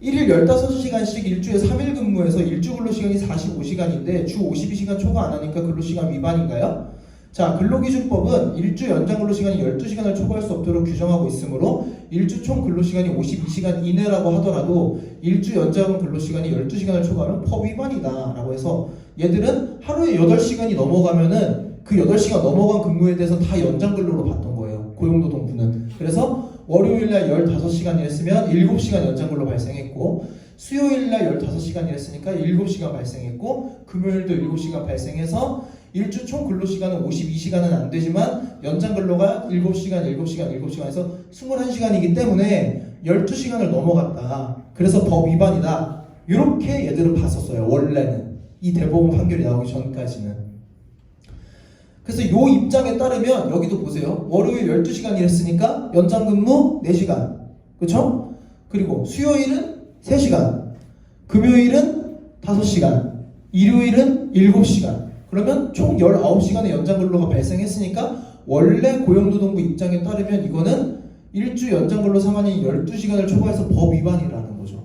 1일 15시간씩 일주에 3일 근무해서 일주 근로시간이 45시간인데 주 52시간 초과 안 하니까 근로시간 위반인가요? 자, 근로기준법은 일주 연장 근로시간이 12시간을 초과할 수 없도록 규정하고 있으므로 일주 총 근로시간이 52시간 이내라고 하더라도 일주 연장 근로시간이 12시간을 초과하면 법 위반이다 라고 해서 얘들은 하루에 8시간이 넘어가면은 그 8시간 넘어간 근무에 대해서 다 연장 근로로 봤던 거예요. 고용노동부는. 그래서 월요일날 15시간 일했으면 7시간 연장 근로 발생했고 수요일날 15시간 일했으니까 7시간 발생했고 금요일도 7시간 발생해서 일주 총 근로시간은 52시간은 안 되지만 연장 근로가 7시간 해서 21시간이기 때문에 12시간을 넘어갔다. 그래서 법 위반이다. 이렇게 얘들은 봤었어요. 원래는. 이 대법원 판결이 나오기 전까지는. 그래서 이 입장에 따르면 여기도 보세요. 월요일 12시간 일했으니까 연장 근무 4시간. 그렇죠? 그리고 수요일은 3시간. 금요일은 5시간. 일요일은 7시간. 그러면 총 19시간의 연장 근로가 발생했으니까 원래 고용노동부 입장에 따르면 이거는 일주 연장 근로 상한이 12시간을 초과해서 법 위반이라는 거죠.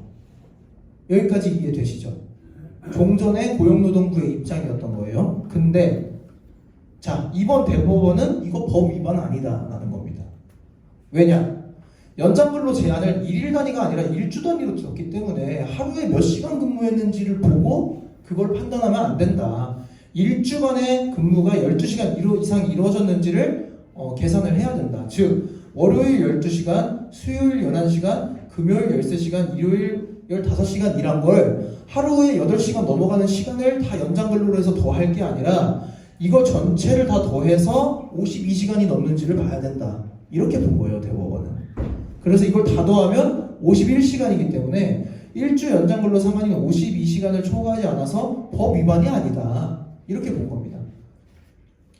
여기까지 이해되시죠? 종전의 고용노동부의 입장이었던 거예요. 근데 자, 이번 대법원은 이거 법 위반 아니다라는 겁니다. 왜냐? 연장 근로 제한을 1일 단위가 아니라 일주 단위로 줬기 때문에 하루에 몇 시간 근무했는지를 보고 그걸 판단하면 안 된다. 일주간의 근무가 12시간 이상 이루어졌는지를 계산을 해야 된다. 즉 월요일 12시간, 수요일 11시간, 금요일 13시간, 일요일 15시간 일한 걸 하루에 8시간 넘어가는 시간을 다 연장 근로로 해서 더할 게 아니라 이거 전체를 다 더해서 52시간이 넘는지를 봐야 된다. 이렇게 본 거예요, 대법원은. 그래서 이걸 다 더하면 51시간이기 때문에 일주 연장 근로 상한이 52시간을 초과하지 않아서 법 위반이 아니다. 이렇게 본 겁니다.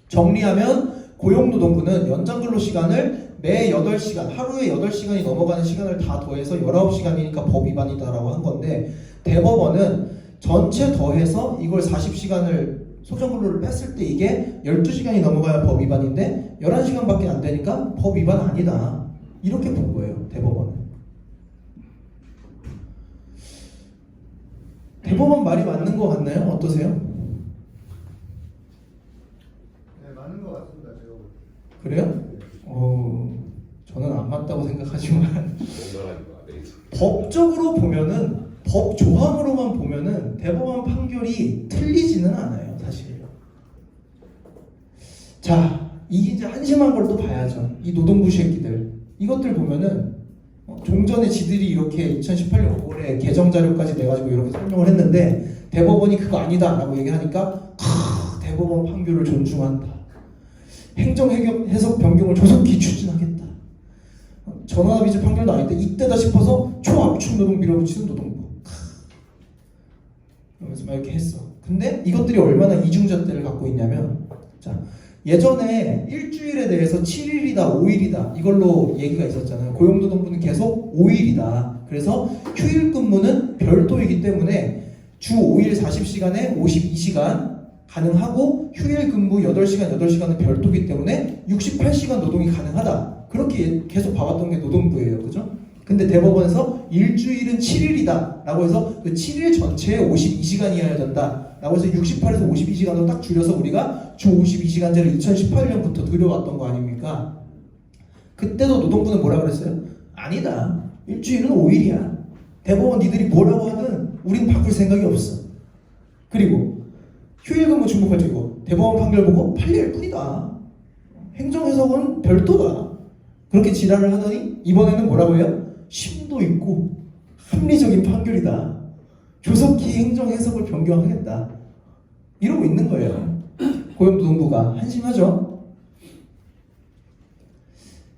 정리하면 고용노동부는 연장 근로 시간을 매 8시간, 하루에 8시간이 넘어가는 시간을 다 더해서 19시간이니까 법 위반이다라고 한 건데 대법원은 전체 더해서 이걸 40시간을 소정근로를 뺐을 때 이게 12시간이 넘어가야 법 위반인데 11시간밖에 안 되니까 법 위반 아니다. 이렇게 본 거예요, 대법원은. 대법원 말이 맞는 것 같나요? 어떠세요? 네, 맞는 것 같습니다. 제가 볼 때. 그래요? 저는 안 맞다고 생각하지만 법적으로 보면은 법 조항으로만 보면은 대법원 판결이 틀리지는 않아요, 사실. 자, 이게 이제 한심한 걸 또 봐야죠. 이 노동부 새끼들 이것들 보면은 종전에 지들이 이렇게 2018년 5월에 개정 자료까지 내가지고 이렇게 설명을 했는데 대법원이 그거 아니다라고 얘기하니까 대법원 판결을 존중한다. 행정 해석 변경을 조속히 추진하겠다. 전원합의제 판결도 아닌데 이때다 싶어서 초압축 노동 밀어붙이는 노동부. 그러면서 막 이렇게 했어. 근데 이것들이 얼마나 이중잣대를 갖고 있냐면, 자, 예전에 일주일에 대해서 7일이다 5일이다 이걸로 얘기가 있었잖아요. 고용노동부는 계속 5일이다. 그래서 휴일 근무는 별도이기 때문에 주 5일 40시간에 52시간 가능하고 휴일 근무 8시간 8시간은 별도이기 때문에 68시간 노동이 가능하다. 그렇게 계속 봐왔던 게 노동부예요. 그죠? 근데 대법원에서 일주일은 7일이다 라고 해서 그 7일 전체에 52시간이어야 된다 라고 해서 68에서 52시간으로 딱 줄여서 우리가 주 52시간제를 2018년부터 들여왔던 거 아닙니까? 그때도 노동부는 뭐라 그랬어요? 아니다. 일주일은 5일이야. 대법원 니들이 뭐라고 하든 우린 바꿀 생각이 없어. 그리고 휴일근무 중복할 때고 대법원 판결 보고 판례일 뿐이다. 행정해석은 별도다. 그렇게 지랄을 하더니 이번에는 뭐라고 해요? 심도 있고 합리적인 판결이다. 조속히 행정해석을 변경하겠다. 이러고 있는 거예요. 고용노동부가 한심하죠?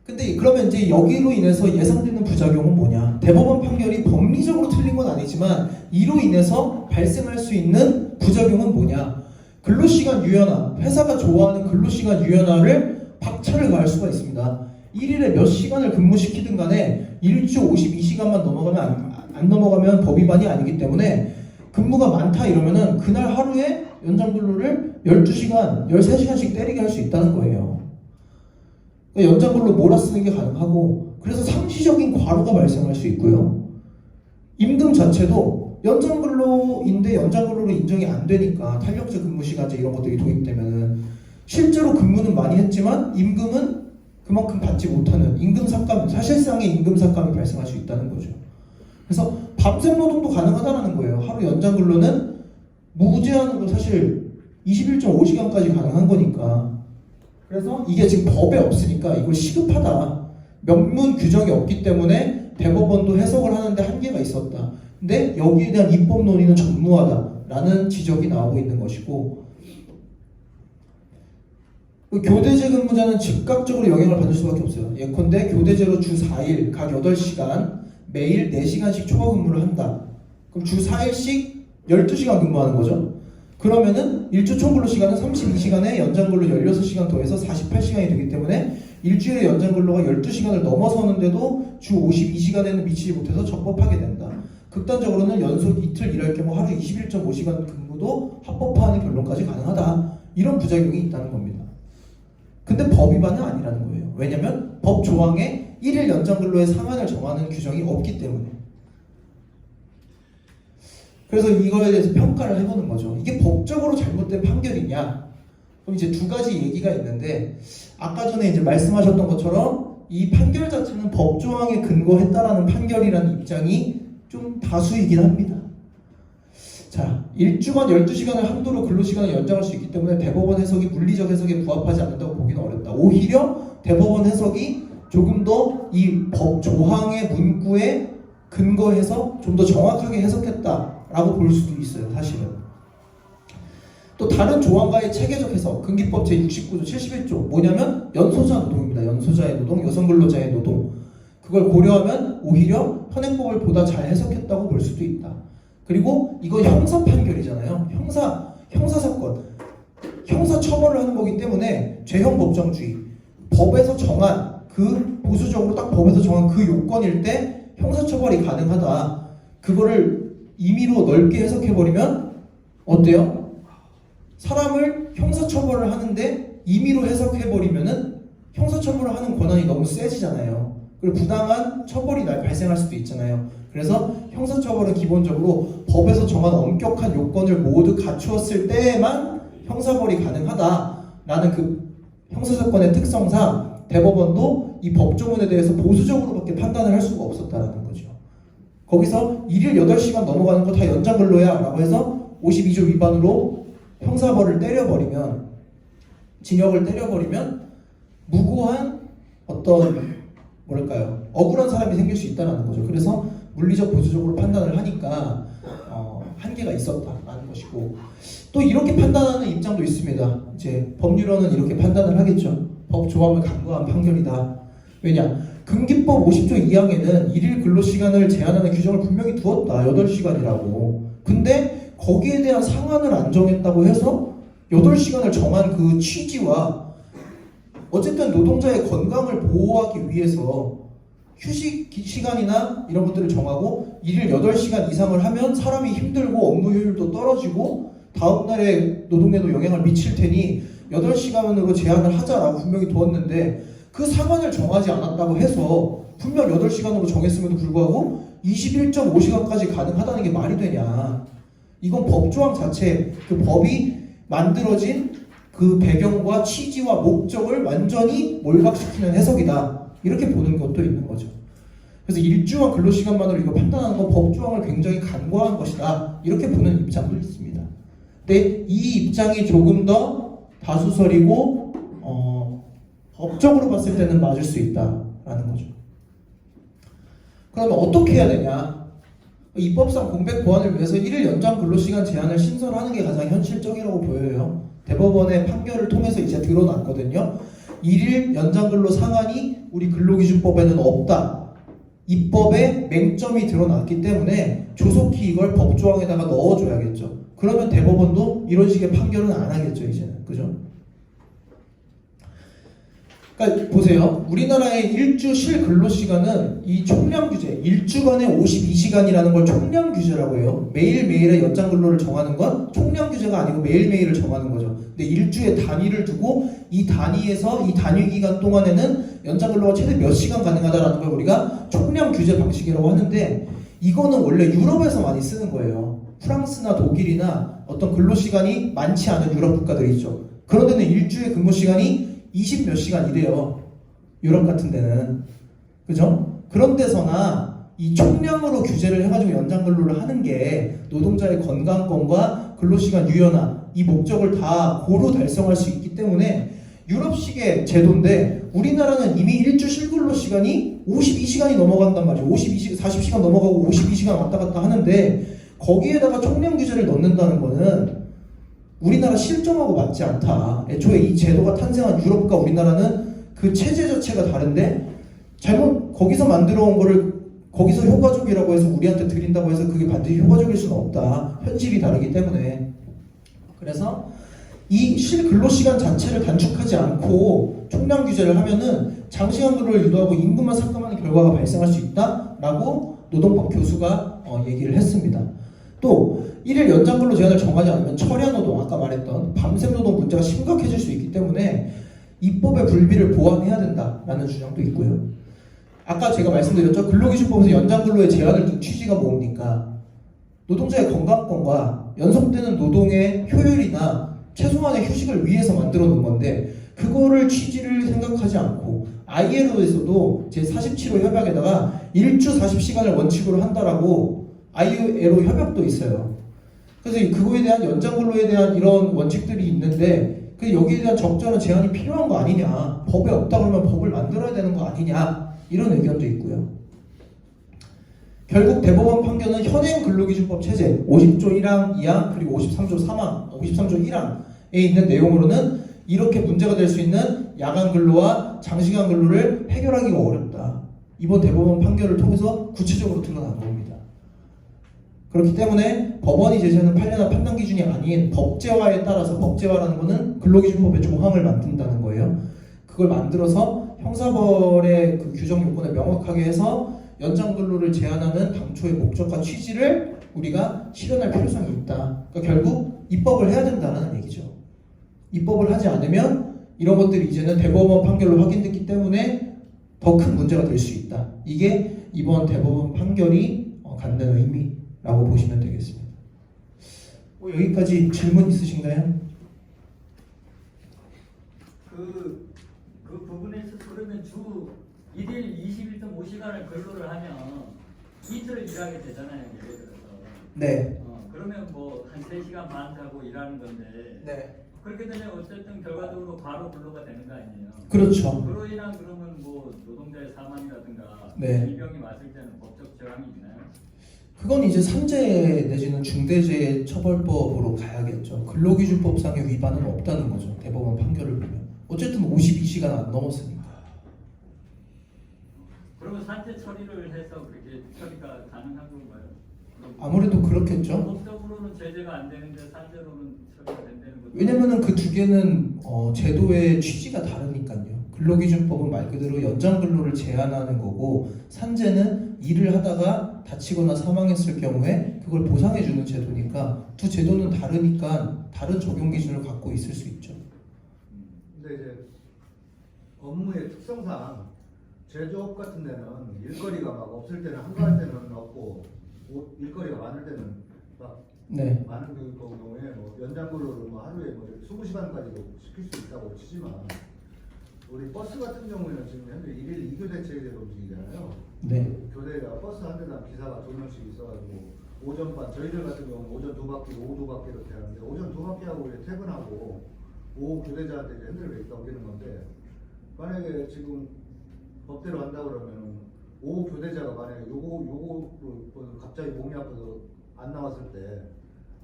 근데 그러면 이제 여기로 인해서 예상되는 부작용은 뭐냐? 대법원 판결이 법리적으로 틀린 건 아니지만 이로 인해서 발생할 수 있는 부작용은 뭐냐? 근로시간 유연화, 회사가 좋아하는 근로시간 유연화를 박차를 가할 수가 있습니다. 1일에 몇 시간을 근무시키든 간에 일주 52시간만 넘어가면 안 넘어가면 법 위반이 아니기 때문에 근무가 많다 이러면은 그날 하루에 연장 근로를 12시간, 13시간씩 때리게 할 수 있다는 거예요. 연장 근로 몰아쓰는 게 가능하고 그래서 상시적인 과로가 발생할 수 있고요. 임금 자체도 연장 근로인데 연장 근로로 인정이 안 되니까 탄력제 근무 시간제 이런 것들이 도입되면은 실제로 근무는 많이 했지만 임금은 그만큼 받지 못하는 임금 삭감, 사실상의 임금 삭감이 발생할 수 있다는 거죠. 그래서 밤샘 노동도 가능하다는 거예요. 하루 연장 근로는 무제한으로 사실 21.5시간까지 가능한 거니까. 그래서 이게 지금 법에 없으니까 이걸 시급하다. 명문 규정이 없기 때문에 대법원도 해석을 하는데 한계가 있었다. 근데 여기에 대한 입법 논의는 전무하다라는 지적이 나오고 있는 것이고 교대제 근무자는 즉각적으로 영향을 받을 수밖에 없어요. 예컨대 교대제로 주 4일 각 8시간 매일 4시간씩 초과 근무를 한다. 그럼 주 4일씩 12시간 근무하는 거죠. 그러면은 일주 총 근로 시간은 32시간에 연장 근로 16시간 더해서 48시간이 되기 때문에 일주일에 연장 근로가 12시간을 넘어서는데도 주 52시간에는 미치지 못해서 적법하게 된다. 극단적으로는 연속 이틀 일할 경우 하루 21.5시간 근무도 합법화하는 결론까지 가능하다. 이런 부작용이 있다는 겁니다. 근데 법 위반은 아니라는 거예요. 왜냐면 법 조항에 1일 연장 근로의 상한을 정하는 규정이 없기 때문에. 그래서 이거에 대해서 평가를 해보는 거죠. 이게 법적으로 잘못된 판결이냐? 그럼 이제 두 가지 얘기가 있는데 아까 전에 이제 말씀하셨던 것처럼 이 판결 자체는 법 조항에 근거했다라는 판결이라는 입장이 좀 다수이긴 합니다. 자, 일주간 12시간을 한도로 근로시간을 연장할 수 있기 때문에 대법원 해석이 물리적 해석에 부합하지 않는다고 보기는 어렵다. 오히려 대법원 해석이 조금 더 이 법 조항의 문구에 근거해서 좀 더 정확하게 해석했다라고 볼 수도 있어요. 사실은. 또 다른 조항과의 체계적 해석, 근기법 제69조 71조 뭐냐면 연소자 노동입니다. 연소자의 노동, 여성 근로자의 노동. 그걸 고려하면 오히려 현행법을 보다 잘 해석했다고 볼 수도 있다. 그리고 이거 형사 판결이잖아요. 형사 사건, 형사 처벌을 하는 거기 때문에 죄형 법정주의, 법에서 정한 그 보수적으로 딱 법에서 정한 그 요건일 때 형사 처벌이 가능하다. 그거를 임의로 넓게 해석해 버리면 어때요? 사람을 형사 처벌을 하는데 임의로 해석해 버리면은 형사 처벌을 하는 권한이 너무 세지잖아요. 그리고 부당한 처벌이 발생할 수도 있잖아요. 그래서 형사처벌은 기본적으로 법에서 정한 엄격한 요건을 모두 갖추었을 때에만 형사벌이 가능하다라는 그 형사사건의 특성상 대법원도 이 법조문에 대해서 보수적으로밖에 판단을 할 수가 없었다는 거죠. 거기서 1일 8시간 넘어가는 거 다 연장 근로야 라고 해서 52조 위반으로 형사벌을 때려버리면, 징역을 때려버리면 무고한 어떤 뭐랄까요, 억울한 사람이 생길 수 있다는 거죠. 그래서 물리적 보수적으로 판단을 하니까 한계가 있었다라는 것이고, 또 이렇게 판단하는 입장도 있습니다. 이제 법률원은 이렇게 판단을 하겠죠. 법 조항을 간과한 판결이다. 왜냐? 근기법 50조 2항에는 1일 근로시간을 제한하는 규정을 분명히 두었다. 8시간이라고. 근데 거기에 대한 상한을 안 정했다고 해서 8시간을 정한 그 취지와 어쨌든 노동자의 건강을 보호하기 위해서 휴식 시간이나 이런 것들을 정하고 1일 8시간 이상을 하면 사람이 힘들고 업무 효율도 떨어지고 다음날에 노동에도 영향을 미칠 테니 8시간으로 제한을 하자라고 분명히 두었는데, 그 상한을 정하지 않았다고 해서 분명 8시간으로 정했음에도 불구하고 21.5시간까지 가능하다는 게 말이 되냐. 이건 법조항 자체, 그 법이 만들어진 그 배경과 취지와 목적을 완전히 몰각시키는 해석이다. 이렇게 보는 것도 있는 거죠. 그래서 일주와 근로시간만으로 이거 판단하는 건 법조항을 굉장히 간과한 것이다. 이렇게 보는 입장도 있습니다. 근데 이 입장이 조금 더 다수설이고 법적으로 봤을 때는 맞을 수 있다라는 거죠. 그러면 어떻게 해야 되냐? 입법상 공백 보완을 위해서 1일 연장 근로시간 제한을 신설하는 게 가장 현실적이라고 보여요. 대법원의 판결을 통해서 이제 드러났거든요. 1일 연장 근로 상한이 우리 근로기준법에는 없다. 입법에 맹점이 드러났기 때문에 조속히 이걸 법조항에다가 넣어줘야겠죠. 그러면 대법원도 이런 식의 판결은 안 하겠죠, 이제는. 그죠? 그러니까 보세요. 우리나라의 일주 실근로시간은 이 총량 규제, 일주간에 52시간이라는 걸 총량 규제라고 해요. 매일매일의 연장 근로를 정하는 건 총량 규제가 아니고 매일매일을 정하는 거죠. 근데 일주에 단위를 두고 이 단위에서 이 단위 기간 동안에는 연장 근로가 최대 몇 시간 가능하다라는 걸 우리가 총량 규제 방식이라고 하는데, 이거는 원래 유럽에서 많이 쓰는 거예요. 프랑스나 독일이나 어떤 근로시간이 많지 않은 유럽 국가들이 있죠. 그런 데는 일주의 근무시간이 20 몇 시간이래요. 유럽 같은 데는. 그죠? 그런 데서나 이 총량으로 규제를 해가지고 연장 근로를 하는 게 노동자의 건강권과 근로시간 유연화, 이 목적을 다 고루 달성할 수 있기 때문에 유럽식의 제도인데, 우리나라는 이미 일주 실근로시간이 52시간이 넘어간단 말이에요. 40시간 넘어가고 52시간 왔다 갔다 하는데, 거기에다가 총량 규제를 넣는다는 거는 우리나라 실정하고 맞지 않다. 애초에 이 제도가 탄생한 유럽과 우리나라는 그 체제 자체가 다른데, 잘못 거기서 만들어 온 거를 거기서 효과적이라고 해서 우리한테 드린다고 해서 그게 반드시 효과적일 수는 없다. 현실이 다르기 때문에. 그래서 이 실근로시간 자체를 단축하지 않고 총량 규제를 하면은 장시간 근로를 유도하고 임금만 삭감하는 결과가 발생할 수 있다라고 노동법 교수가 얘기를 했습니다. 또 1일 연장 근로 제한을 정하지 않으면 철야 노동, 아까 말했던 밤샘 노동 문제가 심각해질 수 있기 때문에 입법의 불비를 보완해야 된다라는 주장도 있고요. 아까 제가 말씀드렸죠. 근로기준법에서 연장 근로의 제한을 둔 취지가 뭡니까? 노동자의 건강권과 연속되는 노동의 효율이나 최소한의 휴식을 위해서 만들어 놓은 건데, 그거를 취지를 생각하지 않고 ILO에서도 제47호 협약에다가 일주 40시간을 원칙으로 한다라고 ILO 협약도 있어요. 그래서 그거에 대한 연장 근로에 대한 이런 원칙들이 있는데, 그 여기에 대한 적절한 제한이 필요한 거 아니냐, 법에 없다 그러면 법을 만들어야 되는 거 아니냐, 이런 의견도 있고요. 결국 대법원 판결은 현행 근로기준법 체제 50조 1항 2항 그리고 53조 3항 53조 1항에 있는 내용으로는 이렇게 문제가 될 수 있는 야간 근로와 장시간 근로를 해결하기가 어렵다. 이번 대법원 판결을 통해서 구체적으로 드러난 겁니다. 그렇기 때문에 법원이 제시하는 판례나 판단 기준이 아닌 법제화에 따라서, 법제화라는 것은 근로기준법의 조항을 만든다는 거예요. 그걸 만들어서 형사벌의 그 규정 요건을 명확하게 해서 연장 근로를 제한하는 당초의 목적과 취지를 우리가 실현할 필요성이 있다. 그러니까 결국 입법을 해야 된다는 얘기죠. 입법을 하지 않으면 이런 것들이 이제는 대법원 판결로 확인됐기 때문에 더 큰 문제가 될 수 있다. 이게 이번 대법원 판결이 갖는 의미라고 보시면 되겠습니다. 여기까지 질문 있으신가요? 그 부분에서 그러면 주 1일 21.5시간을 근로를 하면 이틀을 일하게 되잖아요, 예를 들어서. 네. 그러면 뭐 한 3시간 반 자고 일하는 건데. 네. 그렇게 되면 어쨌든 결과적으로 바로 근로가 되는 거 아니에요? 그렇죠. 그로 인한 그러면 뭐 노동자의 사망이라든가 네. 질병이 왔을 때는 법적 저항이 있나요? 그건 이제 산재 내지는 중대재해처벌법으로 가야겠죠. 근로기준법상의 위반은 없다는 거죠. 대법원 판결을 보면. 어쨌든 52시간 안 넘었으니까. 그러면 산재 처리를 해서 그렇게 처리가 가능한 건가요? 아무래도 그렇겠죠. 법적으로는 제재가 안 되는데 산재로는 처리가 된다는 거죠. 왜냐면은 그 두 개는 제도의 취지가 다르니까요. 근로기준법은 말 그대로 연장 근로를 제한하는 거고, 산재는 일을 하다가 다치거나 사망했을 경우에 그걸 보상해주는 제도니까 두 제도는 다르니까 다른 적용 기준을 갖고 있을 수 있죠. 근데 이제 업무의 특성상 제조업 같은 데는 일거리가 막 없을 때는 한가할 때는 없고, 일거리가 많을 때는 막 네. 많은 경우에 뭐 연장 근로를 뭐 하루에 뭐 20시간까지도 시킬 수 있다고 치지만 우리 버스 같은 경우에는 지금 현재 1일 2교 대책제로 움직이잖아요. 네. 교대가 버스 한 대당 기사가 2명씩 있어가지고 오전반 저희들 같은 경우는 오전 2바퀴, 오후 2바퀴 이렇게 하는데 오전 2바퀴하고 이제 퇴근하고 오후 교대자한테 이제 핸들을 넘기는 건데 만약에 지금 법대로 한다 그러면 오후 교대자가 만약에 요거 갑자기 몸이 아파서 안 나왔을 때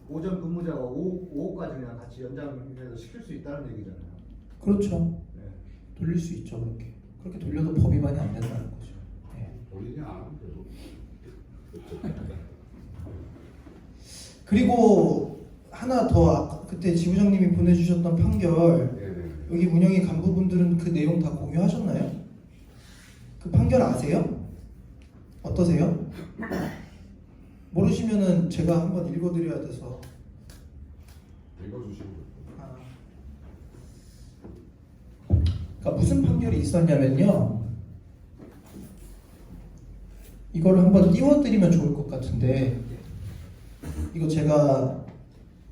오전 근무자가 오후까지 그냥 같이 연장해서 시킬 수 있다는 얘기잖아요. 그렇죠. 네. 돌릴 수 있죠. 그렇게 돌려도 법 위반이 안 된다는 거죠. 네. 돌리냐 그래도. 그리고 하나 더 아까 그때 지부장님이 보내주셨던 판결 네네. 여기 운영위 간부분들은 그 내용 다 공유하셨나요? 그 판결 아세요? 어떠세요? 모르시면은 제가 한번 읽어드려야 돼서. 읽어주시면. 아. 그러니까 무슨 판결이 있었냐면요. 이거를 한번 띄워드리면 좋을 것 같은데 이거 제가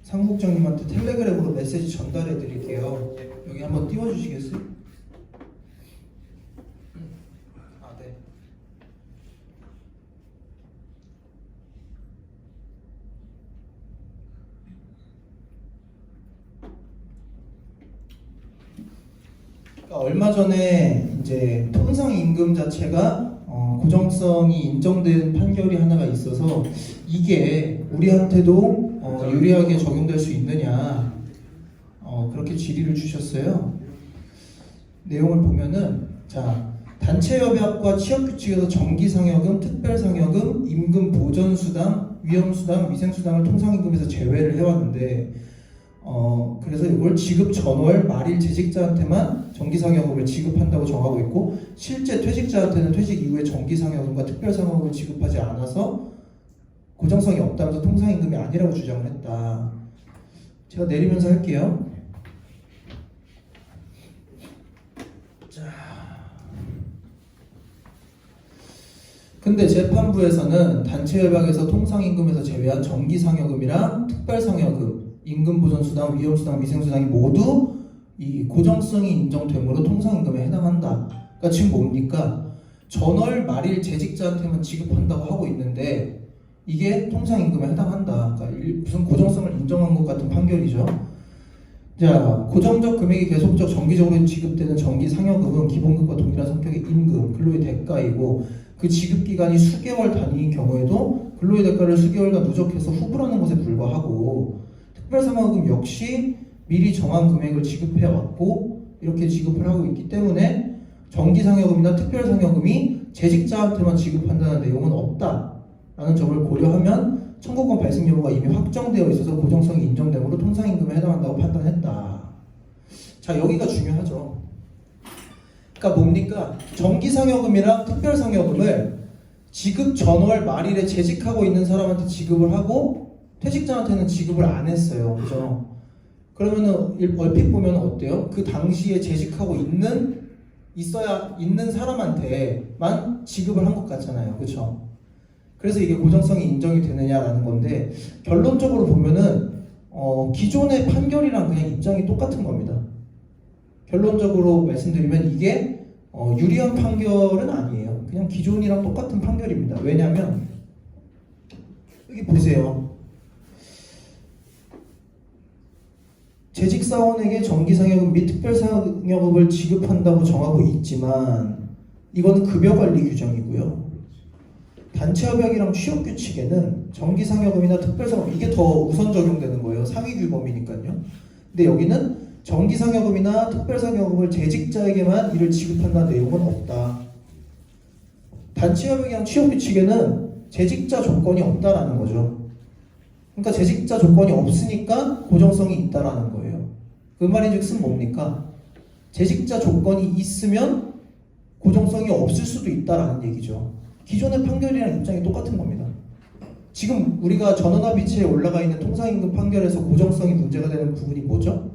상국장님한테 텔레그램으로 메시지 전달해 드릴게요. 여기 한번 띄워주시겠어요? 아, 네. 그러니까 얼마 전에 이제 통상 임금 자체가 고정성이 인정된 판결이 하나가 있어서 이게 우리한테도 유리하게 적용될 수 있느냐 그렇게 질의를 주셨어요. 내용을 보면은 자 단체협약과 취업규칙에서 정기상여금, 특별상여금, 임금 보전수당, 위험수당, 위생수당을 통상임금에서 제외를 해왔는데 그래서 이걸 지급 전월 말일 재직자한테만 정기상여금을 지급한다고 정하고 있고 실제 퇴직자한테는 퇴직 이후에 정기상여금과 특별상여금을 지급하지 않아서 고정성이 없다면서 통상임금이 아니라고 주장을 했다. 제가 내리면서 할게요. 자, 근데 재판부에서는 단체협약에서 통상임금에서 제외한 정기상여금이랑 특별상여금, 임금보전수당, 위험수당, 위생수당이 모두 이 고정성이 인정되므로 통상임금에 해당한다. 그러니까 지금 뭡니까? 전월 말일 재직자한테만 지급한다고 하고 있는데 이게 통상임금에 해당한다. 그러니까 무슨 고정성을 인정한 것 같은 판결이죠. 자, 고정적 금액이 계속적 정기적으로 지급되는 정기상여금은 기본급과 동일한 성격의 임금, 근로의 대가이고 그 지급 기간이 수개월 단위인 경우에도 근로의 대가를 수개월간 누적해서 후불하는 것에 불과하고 특별상여금 역시 미리 정한 금액을 지급해 왔고 이렇게 지급을 하고 있기 때문에 정기상여금이나 특별상여금이 재직자한테만 지급한다는 내용은 없다라는 점을 고려하면 청구권 발생 여부가 이미 확정되어 있어서 고정성이 인정되므로 통상임금에 해당한다고 판단했다. 자, 여기가 중요하죠. 그러니까 뭡니까? 정기상여금이랑 특별상여금을 지급 전월 말일에 재직하고 있는 사람한테 지급을 하고 퇴직자한테는 지급을 안 했어요. 그죠? 그러면은 얼핏 보면 어때요? 그 당시에 재직하고 있는 사람한테만 지급을 한 것 같잖아요. 그렇죠? 그래서 이게 고정성이 인정이 되느냐라는 건데 결론적으로 보면은 기존의 판결이랑 그냥 입장이 똑같은 겁니다. 결론적으로 말씀드리면 이게 유리한 판결은 아니에요. 그냥 기존이랑 똑같은 판결입니다. 왜냐하면 여기 보세요. 재직사원에게 정기상여금 및 특별상여금을 지급한다고 정하고 있지만 이거는 급여관리 규정이고요. 단체협약이랑 취업규칙에는 정기상여금이나 특별상여금 이게 더 우선 적용되는 거예요. 상위규범이니까요. 근데 여기는 정기상여금이나 특별상여금을 재직자에게만 이를 지급한다는 내용은 없다. 단체협약이랑 취업규칙에는 재직자 조건이 없다라는 거죠. 그러니까 재직자 조건이 없으니까 고정성이 있다라는 거예요. 그 말인즉슨 뭡니까? 재직자 조건이 있으면 고정성이 없을 수도 있다라는 얘기죠. 기존의 판결이랑 입장이 똑같은 겁니다. 지금 우리가 전원합의체에 올라가 있는 통상임금 판결에서 고정성이 문제가 되는 부분이 뭐죠?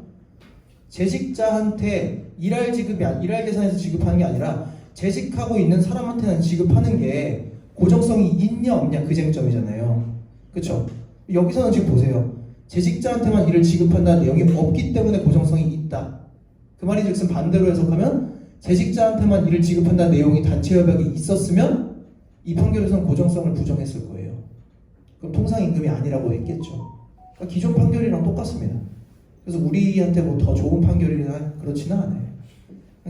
재직자한테 일할 계산에서 지급하는 게 아니라 재직하고 있는 사람한테는 지급하는 게 고정성이 있냐 없냐 그 쟁점이잖아요. 그렇죠? 여기서는 지금 보세요. 재직자한테만 일을 지급한다는 내용이 없기 때문에 고정성이 있다. 그 말이 즉슨 반대로 해석하면 재직자한테만 일을 지급한다는 내용이 단체 협약이 있었으면 이 판결에서는 고정성을 부정했을 거예요. 그럼 통상임금이 아니라고 했겠죠. 그러니까 기존 판결이랑 똑같습니다. 그래서 우리한테 뭐 더 좋은 판결이나 그렇지는 않아요.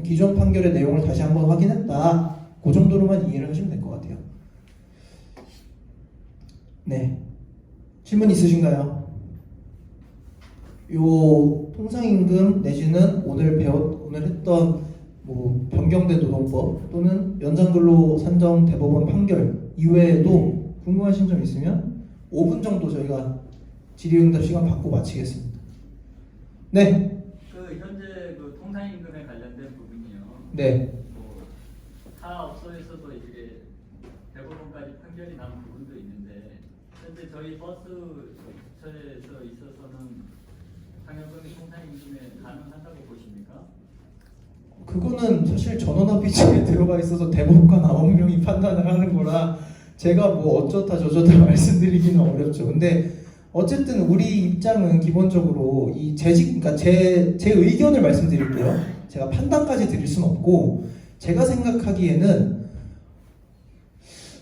기존 판결의 내용을 다시 한번 확인했다. 그 정도로만 이해를 하시면 될 것 같아요. 네. 질문 있으신가요? 요 통상임금 내지는 오늘 했던 뭐 변경된 노동법 또는 연장근로 산정 대법원 판결 이외에도 궁금하신 점 있으면 5분 정도 저희가 질의응답 시간 받고 마치겠습니다. 네. 그 현재 그 통상임금에 관련된 부분이요. 네. 뭐 사업소에서도 이게 대법원까지 판결이 난 부분도 있는데 현재 저희 버스처에서 있어서는 상여금이 통상임금에 가능하다고 보십니까? 그거는 사실 전원합의체에 들어가 있어서 대법관 9명이 판단을 하는 거라 제가 뭐 어쩌다 저쩌다 말씀드리기는 어렵죠. 근데 어쨌든 우리 입장은 기본적으로 이 그러니까 제 의견을 말씀드릴게요. 제가 판단까지 드릴 수는 없고 제가 생각하기에는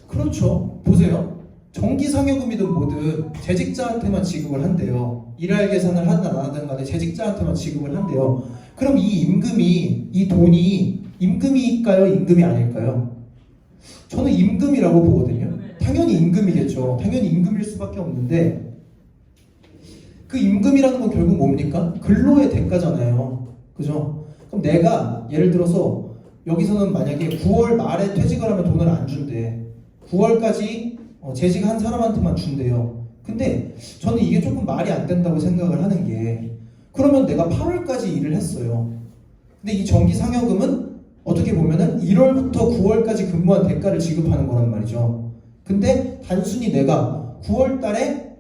그렇죠. 보세요. 정기상여금이든 뭐든 재직자한테만 지급을 한대요. 일할 계산을 하든 안 하든 간에 재직자한테만 지급을 한대요. 그럼 이 돈이 임금일까요? 임금이 아닐까요? 저는 임금이라고 보거든요. 당연히 임금이겠죠. 당연히 임금일 수밖에 없는데 그 임금이라는 건 결국 뭡니까? 근로의 대가잖아요. 그죠? 그럼 내가 예를 들어서 여기서는 만약에 9월 말에 퇴직을 하면 돈을 안 준대. 9월까지 재직한 사람한테만 준대요. 근데 저는 이게 조금 말이 안 된다고 생각을 하는 게 그러면 내가 8월까지 일을 했어요. 근데 이 정기상여금은 어떻게 보면은 1월부터 9월까지 근무한 대가를 지급하는 거란 말이죠. 근데 단순히 내가 9월 달에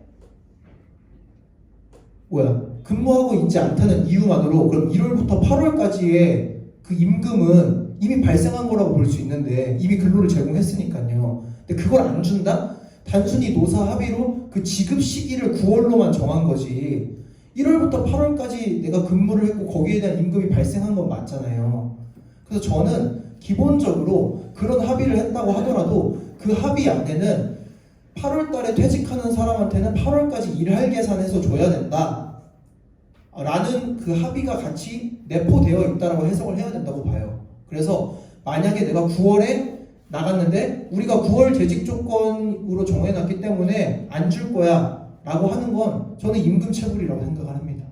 근무하고 있지 않다는 이유만으로 그럼 1월부터 8월까지의 그 임금은 이미 발생한 거라고 볼 수 있는데 이미 근로를 제공했으니까요. 근데 그걸 안 준다? 단순히 노사 합의로 그 지급 시기를 9월로만 정한 거지 1월부터 8월까지 내가 근무를 했고 거기에 대한 임금이 발생한 건 맞잖아요. 그래서 저는 기본적으로 그런 합의를 했다고 하더라도 그 합의 안에는 8월 달에 퇴직하는 사람한테는 8월까지 일할 계산해서 줘야 된다 라는 그 합의가 같이 내포되어 있다라고 해석을 해야 된다고 봐요. 그래서 만약에 내가 9월에 나갔는데 우리가 9월 재직 조건으로 정해놨기 때문에 안 줄 거야 라고 하는 건 저는 임금 체불이라고 생각을 합니다.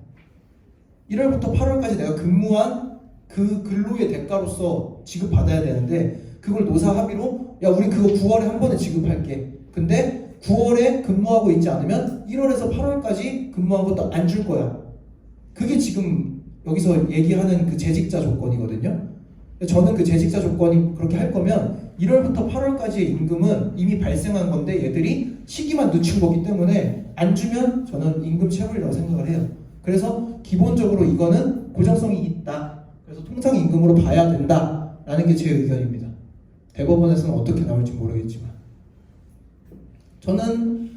1월부터 8월까지 내가 근무한 그 근로의 대가로서 지급받아야 되는데 그걸 노사 합의로 야 우리 그거 9월에 한 번에 지급할게. 근데 9월에 근무하고 있지 않으면 1월에서 8월까지 근무한 것도 안 줄 거야. 그게 지금 여기서 얘기하는 그 재직자 조건이거든요. 저는 그 재직자 조건이 그렇게 할 거면 1월부터 8월까지의 임금은 이미 발생한 건데 얘들이 시기만 늦춘 거기 때문에 안 주면 저는 임금 체불이라고 생각을 해요. 그래서 기본적으로 이거는 고정성이 있다. 그래서 통상 임금으로 봐야 된다라는 게 제 의견입니다. 대법원에서는 어떻게 나올지 모르겠지만 저는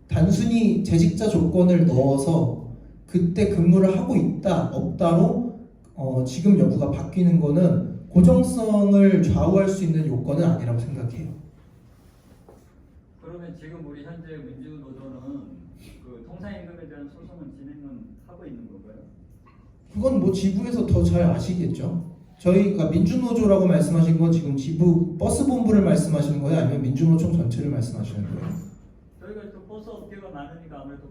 단순히 재직자 조건을 넣어서 그때 근무를 하고 있다 없다로 지금 여부가 바뀌는 거는 고정성을 좌우할 수 있는 요건은 아니라고 생각해요. 그러면 지금 우리 현재 민주노조는 그 통상임금에 대한 소송은 진행은 하고 있는 건가요? 그건 뭐 지부에서 더 잘 아시겠죠. 저희가 민주노조라고 말씀하신 건 지금 지부 버스본부를 말씀하시는 거예요? 아니면 민주노총 전체를 말씀하시는 거예요? 저희가 또 버스 업계가 많으니까 아무래도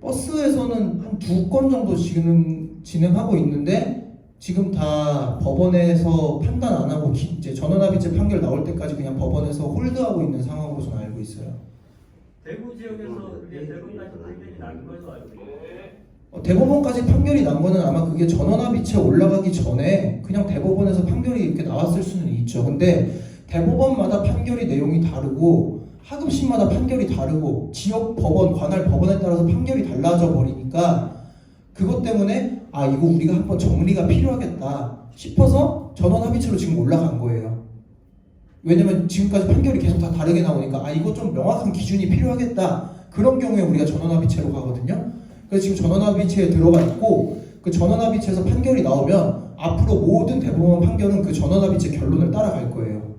버스에서는 한 2건 정도 지금 진행하고 있는데 지금 다 법원에서 판단 안 하고 이제 전원합의체 판결 나올 때까지 그냥 법원에서 홀드하고 있는 상황으로 저는 알고 있어요. 대구 지역에서 그게 대구까지 판결이 난 걸로 알고 있어요. 대법원까지 판결이 난 거는 아마 그게 전원합의체 올라가기 전에 그냥 대법원에서 판결이 이렇게 나왔을 수는 있죠. 근데 대법원마다 판결이 내용이 다르고 하급심마다 판결이 다르고 지역 법원, 관할 법원에 따라서 판결이 달라져 버리니까 그것 때문에 이거 우리가 한번 정리가 필요하겠다 싶어서 전원합의체로 지금 올라간 거예요. 왜냐면 지금까지 판결이 계속 다 다르게 나오니까 이거 좀 명확한 기준이 필요하겠다. 그런 경우에 우리가 전원합의체로 가거든요. 그래서 지금 전원합의체에 들어가 있고 그 전원합의체에서 판결이 나오면 앞으로 모든 대법원 판결은 그 전원합의체 결론을 따라갈 거예요.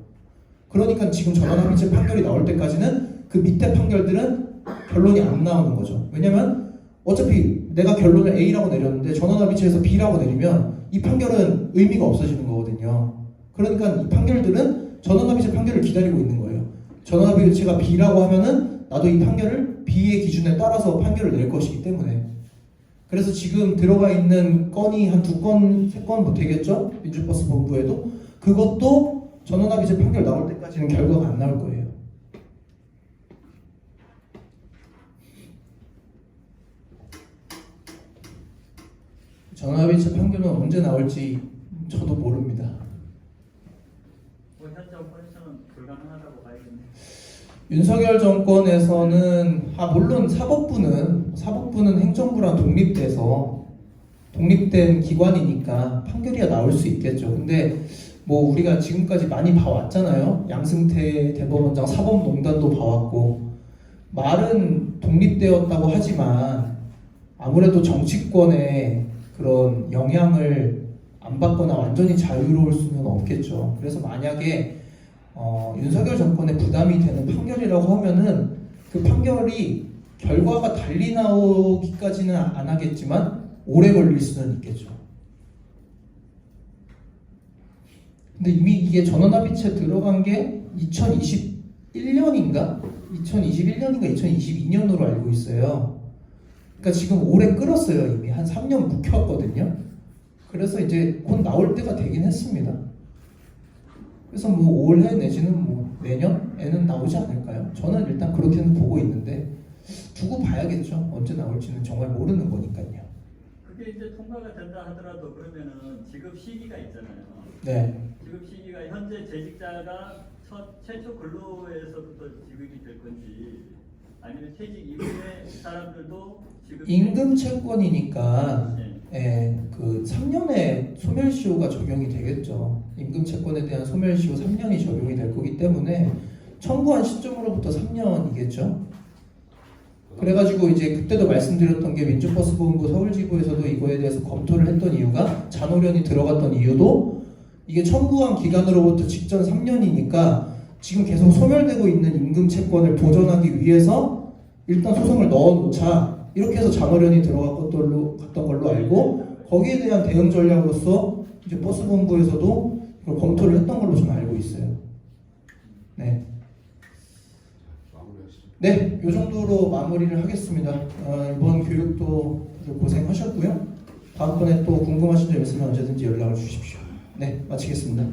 그러니까 지금 전원합의체 판결이 나올 때까지는 그 밑에 판결들은 결론이 안 나오는 거죠. 왜냐면 어차피 내가 결론을 A라고 내렸는데 전원합의체에서 B라고 내리면 이 판결은 의미가 없어지는 거거든요. 그러니까 이 판결들은 전원합의체 판결을 기다리고 있는 거예요. 전원합의체가 B라고 하면은 나도 이 판결을 B의 기준에 따라서 판결을 낼 것이기 때문에. 그래서 지금 들어가 있는 건이 한 2건, 3건 뭐 되겠죠? 민주버스 본부에도. 그것도 전원합의체 판결 나올 때까지는 결과가 안 나올 거예요. 전원합의체 판결은 언제 나올지 저도 모릅니다. 뭐 현 정권에서는 불가능하다고 봐야겠네. 윤석열 정권에서는 물론 사법부는 행정부랑 독립된 기관이니까 판결이야 나올 수 있겠죠. 근데 뭐 우리가 지금까지 많이 봐왔잖아요. 양승태 대법원장 사법농단도 봐왔고 말은 독립되었다고 하지만 아무래도 정치권의 그런 영향을 안 받거나 완전히 자유로울 수는 없겠죠. 그래서 만약에 윤석열 정권에 부담이 되는 판결이라고 하면은 그 판결이 결과가 달리 나오기까지는 안 하겠지만 오래 걸릴 수는 있겠죠. 근데 이미 이게 전원합의체 들어간 게 2021년인가 2022년으로 알고 있어요. 그러니까 지금 오래 끌었어요. 이미 한 3년 묵혔거든요. 그래서 이제 곧 나올 때가 되긴 했습니다. 그래서 뭐 올해 내지는 뭐 내년에는 나오지 않을까요? 저는 일단 그렇게는 보고 있는데 두고 봐야겠죠. 언제 나올지는 정말 모르는 거니까요. 그게 이제 통과가 된다 하더라도 그러면은 지급 시기가 있잖아요. 네. 지급 시기가 현재 재직자가 최초 근로에서부터 지급이 될 건지 아니면 퇴직 이후에 사람들도 지급이 임금 채권이니까 네. 그 3년의 소멸시효가 적용이 되겠죠. 임금 채권에 대한 소멸시효 3년이 적용이 될 거기 때문에 청구한 시점으로부터 3년이겠죠. 그래가지고 이제 그때도 말씀드렸던 게 민주버스본부 서울지부에서도 이거에 대해서 검토를 했던 이유가 잔호련이 들어갔던 이유도 이게 청구한 기간으로부터 직전 3년이니까 지금 계속 소멸되고 있는 임금 채권을 보전하기 위해서 일단 소송을 넣어놓자 이렇게 해서 잔호련이 들어갔던 걸로 알고 거기에 대한 대응 전략으로서 이제 버스본부에서도 이걸 검토를 했던 걸로 좀 알고 있어요. 네. 네, 이 정도로 마무리를 하겠습니다. 이번 교육도 고생하셨고요. 다음번에 또 궁금하신 점 있으면 언제든지 연락을 주십시오. 네, 마치겠습니다.